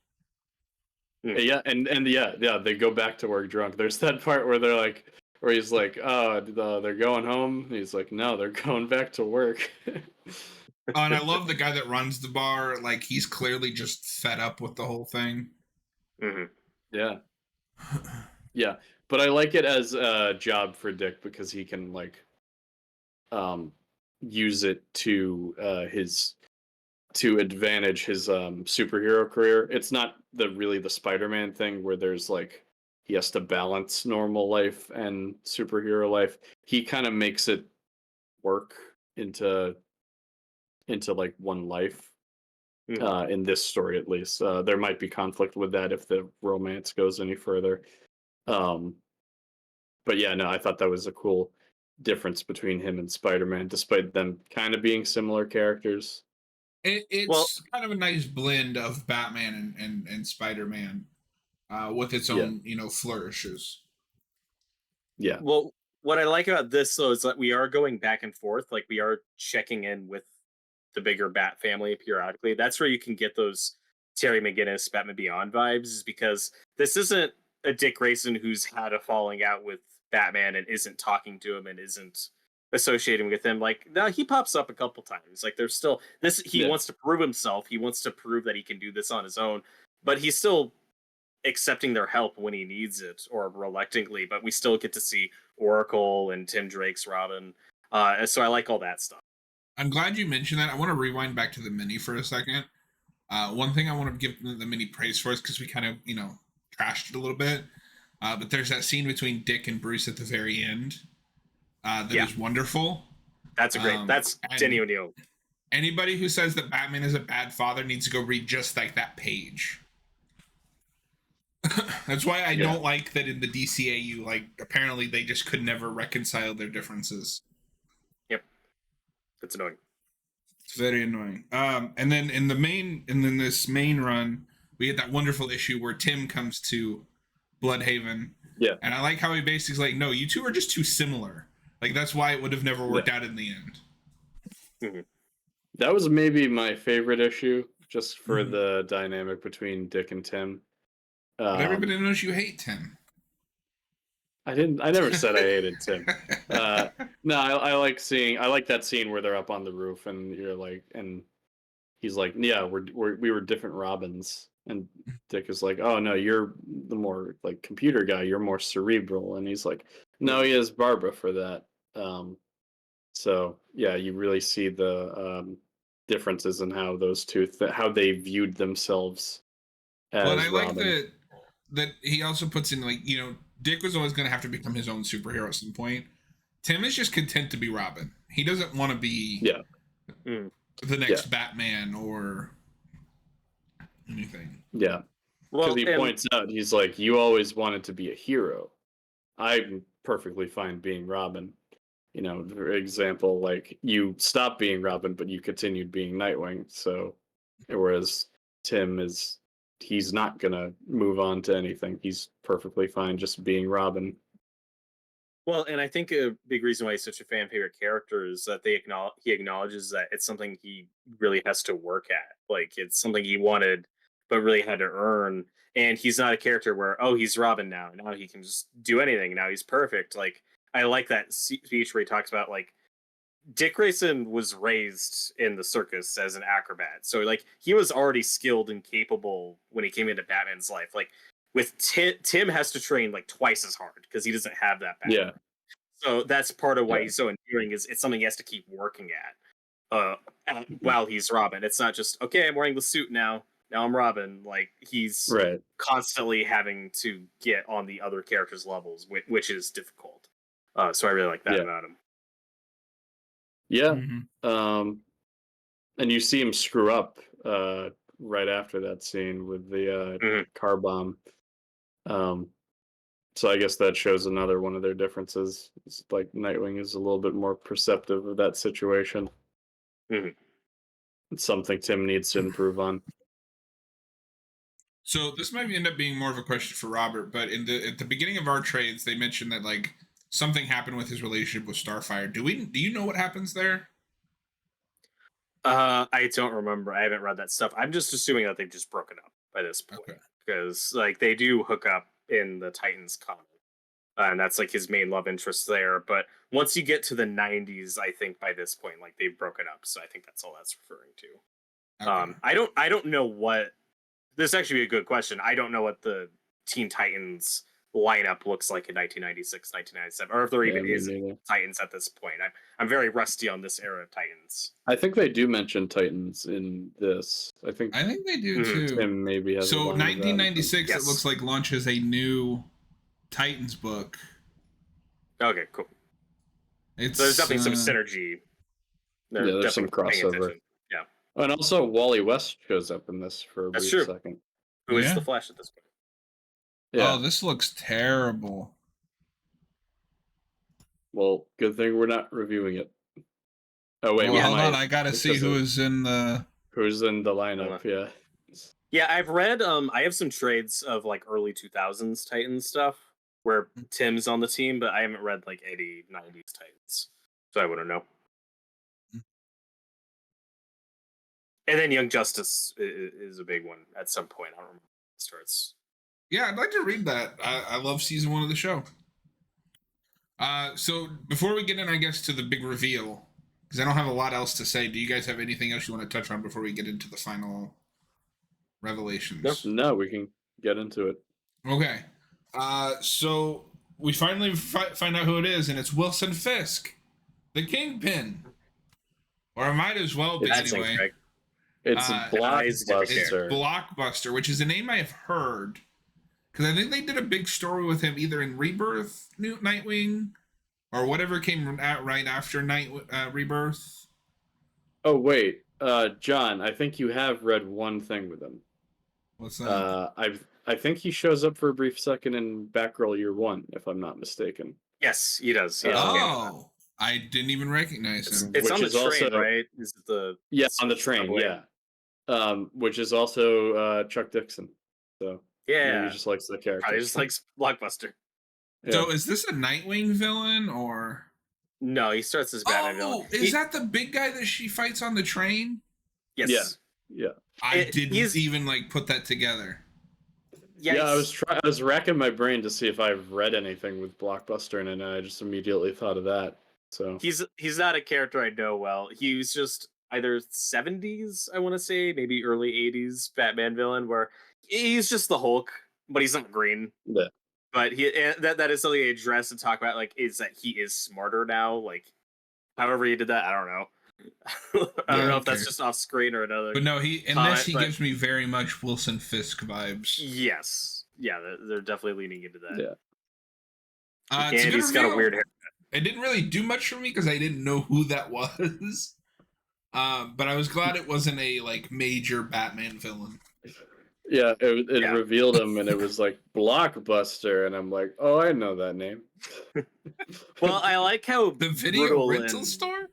Speaker 3: Yeah, and they go back to work drunk. There's that part where they're like, where he's like, "Oh, they're going home." He's like, "No, they're going back to work."
Speaker 1: And I love the guy that runs the bar. Like, he's clearly just fed up with the whole thing.
Speaker 3: Yeah. Yeah, but I like it as a job for Dick because he can like use it to advantage his superhero career. It's not really the Spider-Man thing where there's like he has to balance normal life and superhero life. He kind of makes it work into like one life. In this story, at least, there might be conflict with that if the romance goes any further. But yeah, no, I thought that was a cool difference between him and Spider-Man, despite them kind of being similar characters.
Speaker 1: It's kind of a nice blend of Batman and Spider-Man with its own, flourishes.
Speaker 3: Yeah.
Speaker 2: Well, what I like about this, though, is that we are going back and forth. Like, we are checking in with the bigger Bat family periodically. That's where you can get those Terry McGinnis, Batman Beyond vibes, is because this isn't a Dick Grayson who's had a falling out with Batman and isn't talking to him and isn't associating with him. Like, no, he pops up a couple times. Like, there's still this. He wants to prove himself. He wants to prove that he can do this on his own. But he's still accepting their help when he needs it or reluctantly, but we still get to see Oracle and Tim Drake's Robin. So I like all that stuff.
Speaker 1: I'm glad you mentioned that. I want to rewind back to the mini for a second. One thing I want to give the mini praise for is because we kind of, trashed it a little bit. But there's that scene between Dick and Bruce at the very end that is wonderful.
Speaker 2: That's that's Denny O'Neil.
Speaker 1: Anybody who says that Batman is a bad father needs to go read just like that page. That's why I don't like that in the DCAU, like, apparently they just could never reconcile their differences.
Speaker 2: Yep. It's annoying.
Speaker 1: It's very annoying. And then in this main run, we get that wonderful issue where Tim comes to Bludhaven.
Speaker 3: Yeah.
Speaker 1: And I like how he basically is like, no, you two are just too similar. Like, that's why it would have never worked out in the end.
Speaker 2: Mm-hmm.
Speaker 3: That was maybe my favorite issue, just for the dynamic between Dick and Tim.
Speaker 1: But everybody knows you hate Tim.
Speaker 3: I never said I hated Tim. No, I like that scene where they're up on the roof and you're like, and he's like, yeah, we were different Robins, and Dick is like, oh no, you're the more like computer guy, you're more cerebral, and he's like, no, he has Barbara for that. So yeah, you really see the differences in how those two how they viewed themselves as
Speaker 1: Well, and I
Speaker 3: Robin.
Speaker 1: like that he also puts in, like, Dick was always going to have to become his own superhero at some point. Tim is just content to be Robin. He doesn't want to be the next Batman or anything.
Speaker 3: Yeah. Well, he points out, he's like, you always wanted to be a hero. I'm perfectly fine being Robin. For example, like, you stopped being Robin, but you continued being Nightwing. So, whereas Tim he's not gonna move on to anything. He's perfectly fine just being Robin.
Speaker 2: Well, and I think a big reason why he's such a fan favorite character is that he acknowledges that it's something he really has to work at. Like, it's something he wanted, but really had to earn. And he's not a character where, oh, he's Robin now. Now he can just do anything. Now he's perfect. Like, I like that speech where he talks about, like, Dick Grayson was raised in the circus as an acrobat. So, like, he was already skilled and capable when he came into Batman's life. Like, with Tim has to train, like, twice as hard because he doesn't have that background. Yeah. So that's part of why he's so endearing, is it's something he has to keep working at while he's Robin. It's not just, okay, I'm wearing the suit now I'm Robin. Like, he's constantly having to get on the other characters' levels, which is difficult. So I really like that about him.
Speaker 3: Yeah. And you see him screw up right after that scene with the car bomb. So I guess that shows another one of their differences. It's like Nightwing is a little bit more perceptive of that situation. It's something Tim needs to improve on.
Speaker 1: So this might end up being more of a question for Robert, but at the beginning of our trades, they mentioned that, like, something happened with his relationship with Starfire. Do you know what happens there?
Speaker 2: I don't remember. I haven't read that stuff. I'm just assuming that they've just broken up by this point, because like, they do hook up in the Titans comic, and that's like his main love interest there. But once you get to the 90s, I think by this point, like, they've broken up. So I think that's all that's referring to. Okay. I don't know what. This is actually a good question. I don't know what the Teen Titans lineup looks like in 1996, 1997, or if there even is Titans at this point. I'm very rusty on this era of Titans.
Speaker 3: I think they do mention Titans in this. I think
Speaker 1: they do too.
Speaker 3: Tim maybe has.
Speaker 1: So 1996, it looks like, launches a new Titans book.
Speaker 2: Okay, cool. So there's definitely some synergy.
Speaker 3: There's some crossover.
Speaker 2: Yeah.
Speaker 3: And also, Wally West shows up in this for a brief second.
Speaker 2: Who is the Flash at this point?
Speaker 1: Yeah. Oh, this looks terrible.
Speaker 3: Well, good thing we're not reviewing it. Oh wait,
Speaker 1: hold on. I gotta see who's in the
Speaker 3: lineup. Yeah.
Speaker 2: Yeah, I've read. I have some trades of, like, early 2000s Titans stuff where Tim's on the team, but I haven't read, like, 80s, 90s Titans, so I wouldn't know. And then Young Justice is a big one at some point. I don't remember when it starts.
Speaker 1: Yeah, I'd like to read that. I love season 1 of the show. So before we get in, I guess, to the big reveal, because I don't have a lot else to say, do you guys have anything else you want to touch on before we get into the final revelations?
Speaker 3: No, we can get into it.
Speaker 1: Okay. So we finally find out who it is, and it's Wilson Fisk, the Kingpin. Or it might as well be
Speaker 2: That's
Speaker 1: anyway.
Speaker 2: incorrect.
Speaker 3: It's
Speaker 2: Eyes different
Speaker 1: It's
Speaker 3: Blockbuster.
Speaker 1: Blockbuster, which is a name I've heard. Because I think they did a big story with him either in Rebirth, Nightwing, or whatever came out right after Rebirth.
Speaker 3: Oh wait, John, I think you have read one thing with him.
Speaker 1: What's that?
Speaker 3: I think he shows up for a brief second in Batgirl Year One, if I'm not mistaken.
Speaker 2: Yes, he does.
Speaker 1: Oh, I didn't even recognize him.
Speaker 2: It's on the
Speaker 3: Which
Speaker 2: train,
Speaker 3: is also-
Speaker 2: right? Is it the
Speaker 3: on the train,
Speaker 2: subway?
Speaker 3: yeah. Which is also Chuck Dixon. So
Speaker 2: Yeah,
Speaker 3: he just likes the character.
Speaker 2: probably just likes Blockbuster.
Speaker 3: Yeah.
Speaker 1: So is this a Nightwing villain or?
Speaker 2: No, he starts as Batman villain.
Speaker 1: Is that the big guy that she fights on the train?
Speaker 2: Yes.
Speaker 3: Yeah.
Speaker 1: I didn't even put that together.
Speaker 2: Yeah,
Speaker 3: I was racking my brain to see if I've read anything with Blockbuster, and I just immediately thought of that. So
Speaker 2: he's not a character I know well. He was just either 70s, I want to say, maybe early 80s Batman villain, where he's just the Hulk, but he's not green.
Speaker 3: yeah.
Speaker 2: But that is something they address and talk about. Like, is that he is smarter now? Like, however he did that, I don't know. I don't know if that's just off screen or another.
Speaker 1: But no, he gives me very much Wilson Fisk vibes.
Speaker 2: Yes, yeah, they're definitely leaning into that.
Speaker 3: Yeah.
Speaker 2: And he's got a weird hair.
Speaker 1: It didn't really do much for me because I didn't know who that was. But I was glad it wasn't a major Batman villain.
Speaker 3: Yeah, it revealed him, and it was like Blockbuster, and I'm like, oh, I know that name.
Speaker 2: Well, I like how
Speaker 1: the video rental store.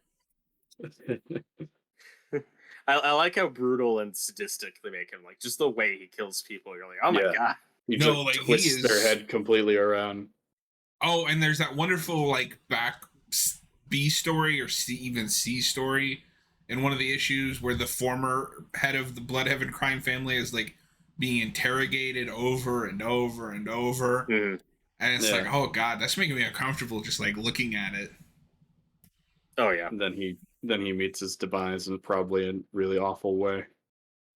Speaker 2: I like how brutal and sadistic they make him. Like, just the way he kills people, you're like, oh my god.
Speaker 3: He twists their head completely around.
Speaker 1: Oh, and there's that wonderful back B story or even C story in one of the issues where the former head of the Bludhaven crime family is being interrogated over and over and over.
Speaker 2: Mm-hmm.
Speaker 1: And it's oh god, that's making me uncomfortable just looking at it.
Speaker 2: Oh yeah.
Speaker 3: And then he meets his demise in probably a really awful way.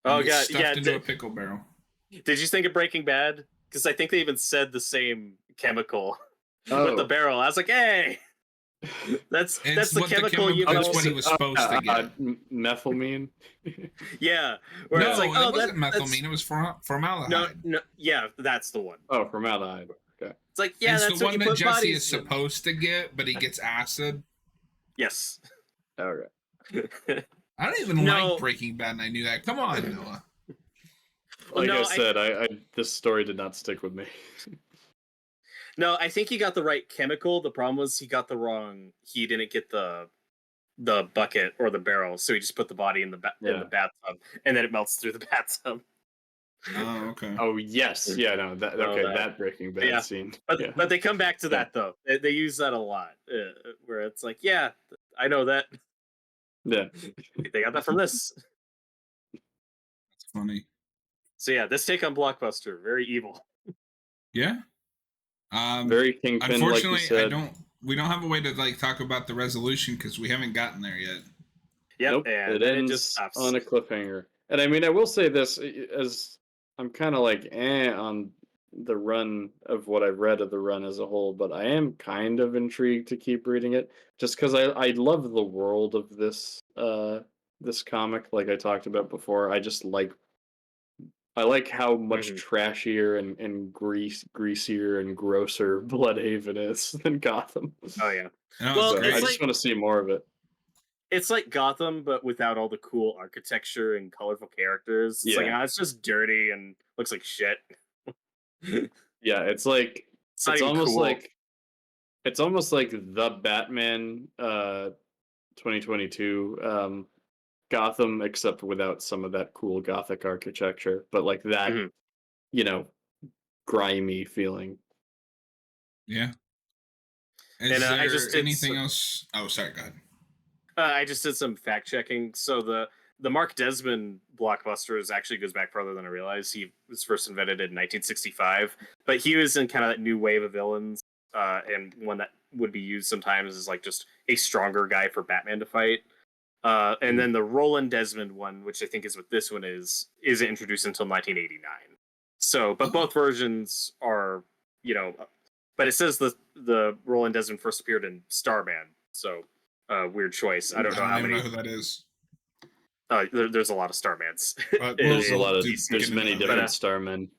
Speaker 2: Oh
Speaker 1: god,
Speaker 2: stuffed
Speaker 1: into a pickle barrel.
Speaker 2: Did you think of Breaking Bad? Because I think they even said the same chemical with the barrel. I was like, hey, that's the chemical you know.
Speaker 1: That's what he was supposed to get.
Speaker 3: Methylamine.
Speaker 2: Yeah. Where
Speaker 1: no,
Speaker 2: it's like,
Speaker 1: it wasn't methylamine. It was formaldehyde.
Speaker 2: No, yeah, that's the one.
Speaker 3: Oh, formaldehyde. Okay.
Speaker 2: It's like, yeah,
Speaker 1: it's
Speaker 2: that's
Speaker 1: the
Speaker 2: what
Speaker 1: one
Speaker 2: you
Speaker 1: that
Speaker 2: put
Speaker 1: Jesse is
Speaker 2: in.
Speaker 1: supposed to get, but he gets acid.
Speaker 2: Yes.
Speaker 3: Okay.
Speaker 1: I don't even like Breaking Bad, and I knew that. Come on, Noah.
Speaker 3: Like I said, I this story did not stick with me.
Speaker 2: No, I think he got the right chemical. The problem was he got the wrong. He didn't get the bucket or the barrel, so he just put the body in the bathtub, and then it melts through the bathtub.
Speaker 1: Oh, okay.
Speaker 3: Oh yes, yeah, no, that Breaking Bad scene.
Speaker 2: But they come back to that though. They use that a lot, where it's like, yeah, I know that.
Speaker 3: Yeah,
Speaker 2: they got that from this.
Speaker 1: That's funny.
Speaker 2: So yeah, this take on Blockbuster, very evil.
Speaker 1: Yeah.
Speaker 3: Very Kingpin.
Speaker 1: Unfortunately,
Speaker 3: like you said.
Speaker 1: we don't have a way to talk about the resolution because we haven't gotten there yet.
Speaker 2: Yep,
Speaker 3: nope,
Speaker 2: and
Speaker 3: it ends
Speaker 2: just stops
Speaker 3: on a cliffhanger. And I mean, I will say this, as I'm kind of on the run of what I've read of the run as a whole, but I am kind of intrigued to keep reading it, just because I love the world of this this comic, like I talked about before. I like how much trashier and greasier and grosser Bludhaven is than Gotham.
Speaker 2: Oh yeah.
Speaker 1: Well,
Speaker 3: I just want to see more of it.
Speaker 2: It's like Gotham, but without all the cool architecture and colorful characters. It's it's just dirty and looks like shit.
Speaker 3: Yeah, it's almost
Speaker 2: cool.
Speaker 3: it's almost like the Batman 2022 Gotham, except without some of that cool Gothic architecture, but that, grimy feeling.
Speaker 1: Yeah. Is there anything else? Oh, sorry, go ahead.
Speaker 2: I just did some fact checking. So the Mark Desmond blockbuster actually goes back further than I realized. He was first invented in 1965, but he was in kind of that new wave of villains, and one that would be used sometimes as just a stronger guy for Batman to fight. And then the Roland Desmond one, which I think is what this one is introduced until 1989. So, but both versions are, you know, but it says the Roland Desmond first appeared in Starman, so weird choice. I don't know how
Speaker 1: even
Speaker 2: many.
Speaker 1: know who that is.
Speaker 2: There's a lot of Starmans.
Speaker 1: But
Speaker 3: There's a lot of
Speaker 1: get
Speaker 3: there's
Speaker 1: into
Speaker 3: many
Speaker 1: that
Speaker 3: different
Speaker 1: later.
Speaker 3: Starmen.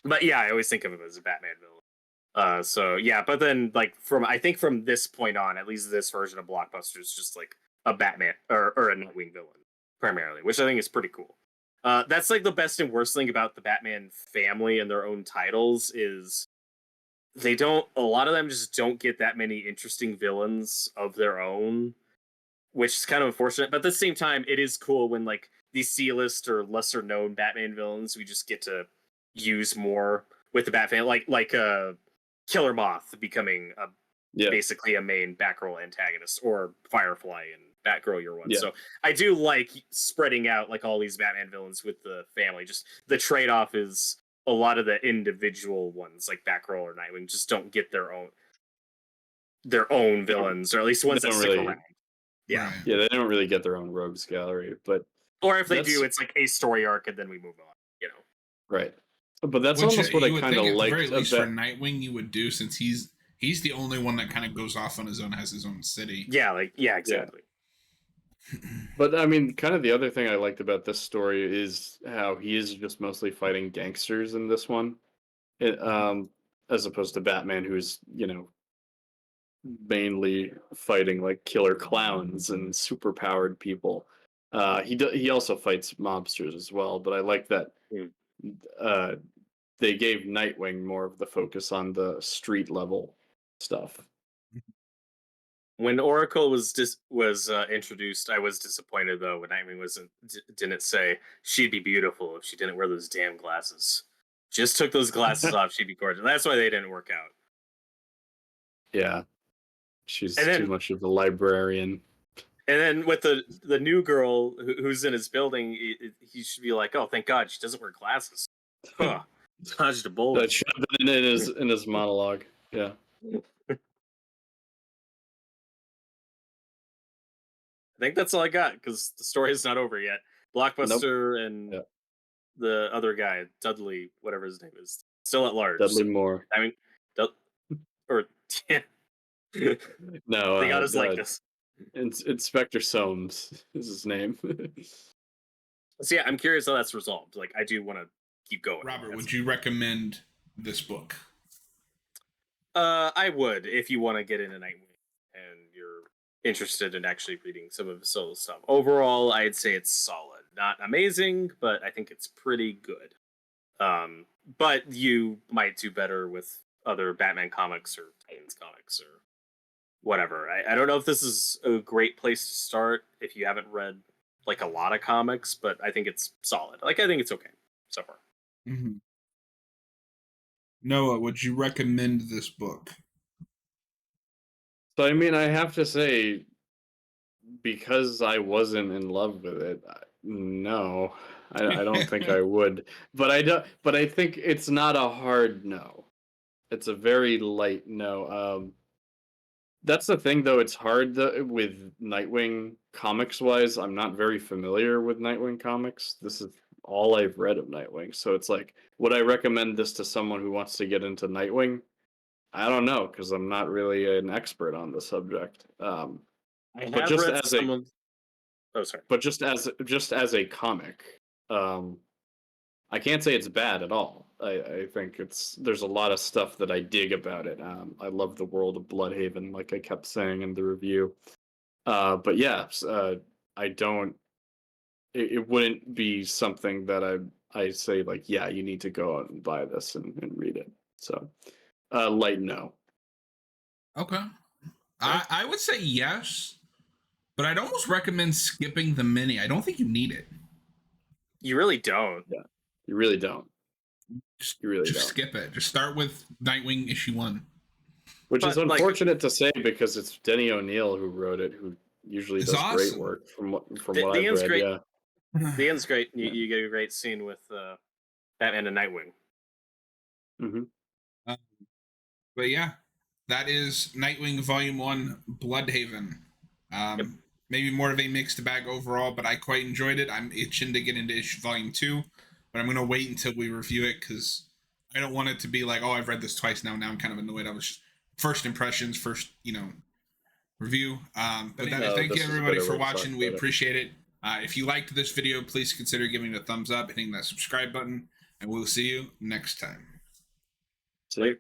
Speaker 2: But yeah, I always think of him as a Batman villain. So yeah, but then like I think from this point on, at least this version of Blockbuster is just like a Batman or a Nightwing villain primarily, which I think is pretty cool. That's like the best and worst thing about the Batman family and their own titles is a lot of them just don't get that many interesting villains of their own, which is kind of unfortunate. But at the same time, it is cool when like these C-list or lesser known Batman villains we just get to use more with the Batman, like Killer Moth becoming basically a main Batgirl antagonist, or Firefly and Batgirl Year One.
Speaker 3: Yeah.
Speaker 2: So I do like spreading out like all these Batman villains with the family. Just the trade-off is a lot of the individual ones like Batgirl or Nightwing just don't get their own villains, or at least ones that stick around. Yeah.
Speaker 1: Right.
Speaker 3: Yeah, they don't really get their own rogues gallery, but
Speaker 2: Or if they do, it's like a story arc and then we move on, you know.
Speaker 3: Right. But that's almost what I kind of liked.
Speaker 1: At the very least for Nightwing, you would do, since he's the only one that kind of goes off on his own, has his own city.
Speaker 2: Yeah, exactly.
Speaker 3: But I mean, kind of the other thing I liked about this story is how he is just mostly fighting gangsters in this one, as opposed to Batman, who's mainly fighting like killer clowns and superpowered people. He also fights mobsters as well, but I like that they gave Nightwing more of the focus on the street level stuff.
Speaker 2: When Oracle was introduced, I was disappointed though when Nightwing didn't say she'd be beautiful if she didn't wear those damn glasses. Just took those glasses off, she'd be gorgeous. That's why they didn't work out.
Speaker 3: Yeah, she's too much of a librarian.
Speaker 2: And then with the new girl who's in his building, he should be like, "Oh, thank God, she doesn't wear glasses." Huh. Dodged a bullet.
Speaker 3: That should have been in his monologue. Yeah.
Speaker 2: I think that's all I got because the story is not over yet. Blockbuster and the other guy, Dudley, whatever his name is, still at large.
Speaker 3: Dudley Moore.
Speaker 2: I mean,
Speaker 3: no,
Speaker 2: they got his likeness.
Speaker 3: Inspector Soames is his name.
Speaker 2: So yeah, I'm curious how that's resolved. Like, I do want to keep going.
Speaker 1: Robert, would you recommend this book?
Speaker 2: I would, if you want to get into Nightwing and you're interested in actually reading some of his solo stuff. Overall, I'd say it's solid. Not amazing, but I think it's pretty good. But you might do better with other Batman comics or Titans comics or whatever. I don't know if this is a great place to start if you haven't read like a lot of comics, but I think it's solid. Like, I think it's okay so far.
Speaker 1: Mm-hmm. Noah, would you recommend this book?
Speaker 3: So, I mean, I have to say, because I wasn't in love with it, no, I don't think I would. But I think it's not a hard no. It's a very light no. That's the thing, though. It's hard with Nightwing comics-wise. I'm not very familiar with Nightwing comics. This is all I've read of Nightwing. So it's like, would I recommend this to someone who wants to get into Nightwing? I don't know, because I'm not really an expert on the subject.
Speaker 2: I have read someone. Oh, sorry.
Speaker 3: But just as a comic, I can't say it's bad at all. I think there's a lot of stuff that I dig about it. I love the world of Blüdhaven, like I kept saying in the review. But yeah, I don't. It wouldn't be something that I say like, yeah, you need to go out and buy this and read it. So, light no.
Speaker 1: Okay, I would say yes, but I'd almost recommend skipping the mini. I don't think you need it.
Speaker 2: You really don't.
Speaker 3: Yeah, you really don't.
Speaker 1: Just skip it. Just start with Nightwing issue 1.
Speaker 3: Which is unfortunate to say because it's Denny O'Neil who wrote it, who usually does great work from what I've read.
Speaker 2: Great.
Speaker 3: Yeah.
Speaker 2: The end's great. You get a great scene with Batman and Nightwing.
Speaker 3: Mm-hmm.
Speaker 1: But yeah, that is Nightwing Volume 1, Bludhaven. Maybe more of a mixed bag overall, but I quite enjoyed it. I'm itching to get into Volume 2. but I'm going to wait until we review it because I don't want it to be like, oh, I've read this twice now. Now I'm kind of annoyed. I was just first impressions, first, review. But thank you everybody for watching. We appreciate it. If you liked this video, please consider giving it a thumbs up, hitting that subscribe button, and we'll see you next time.
Speaker 2: Sweet.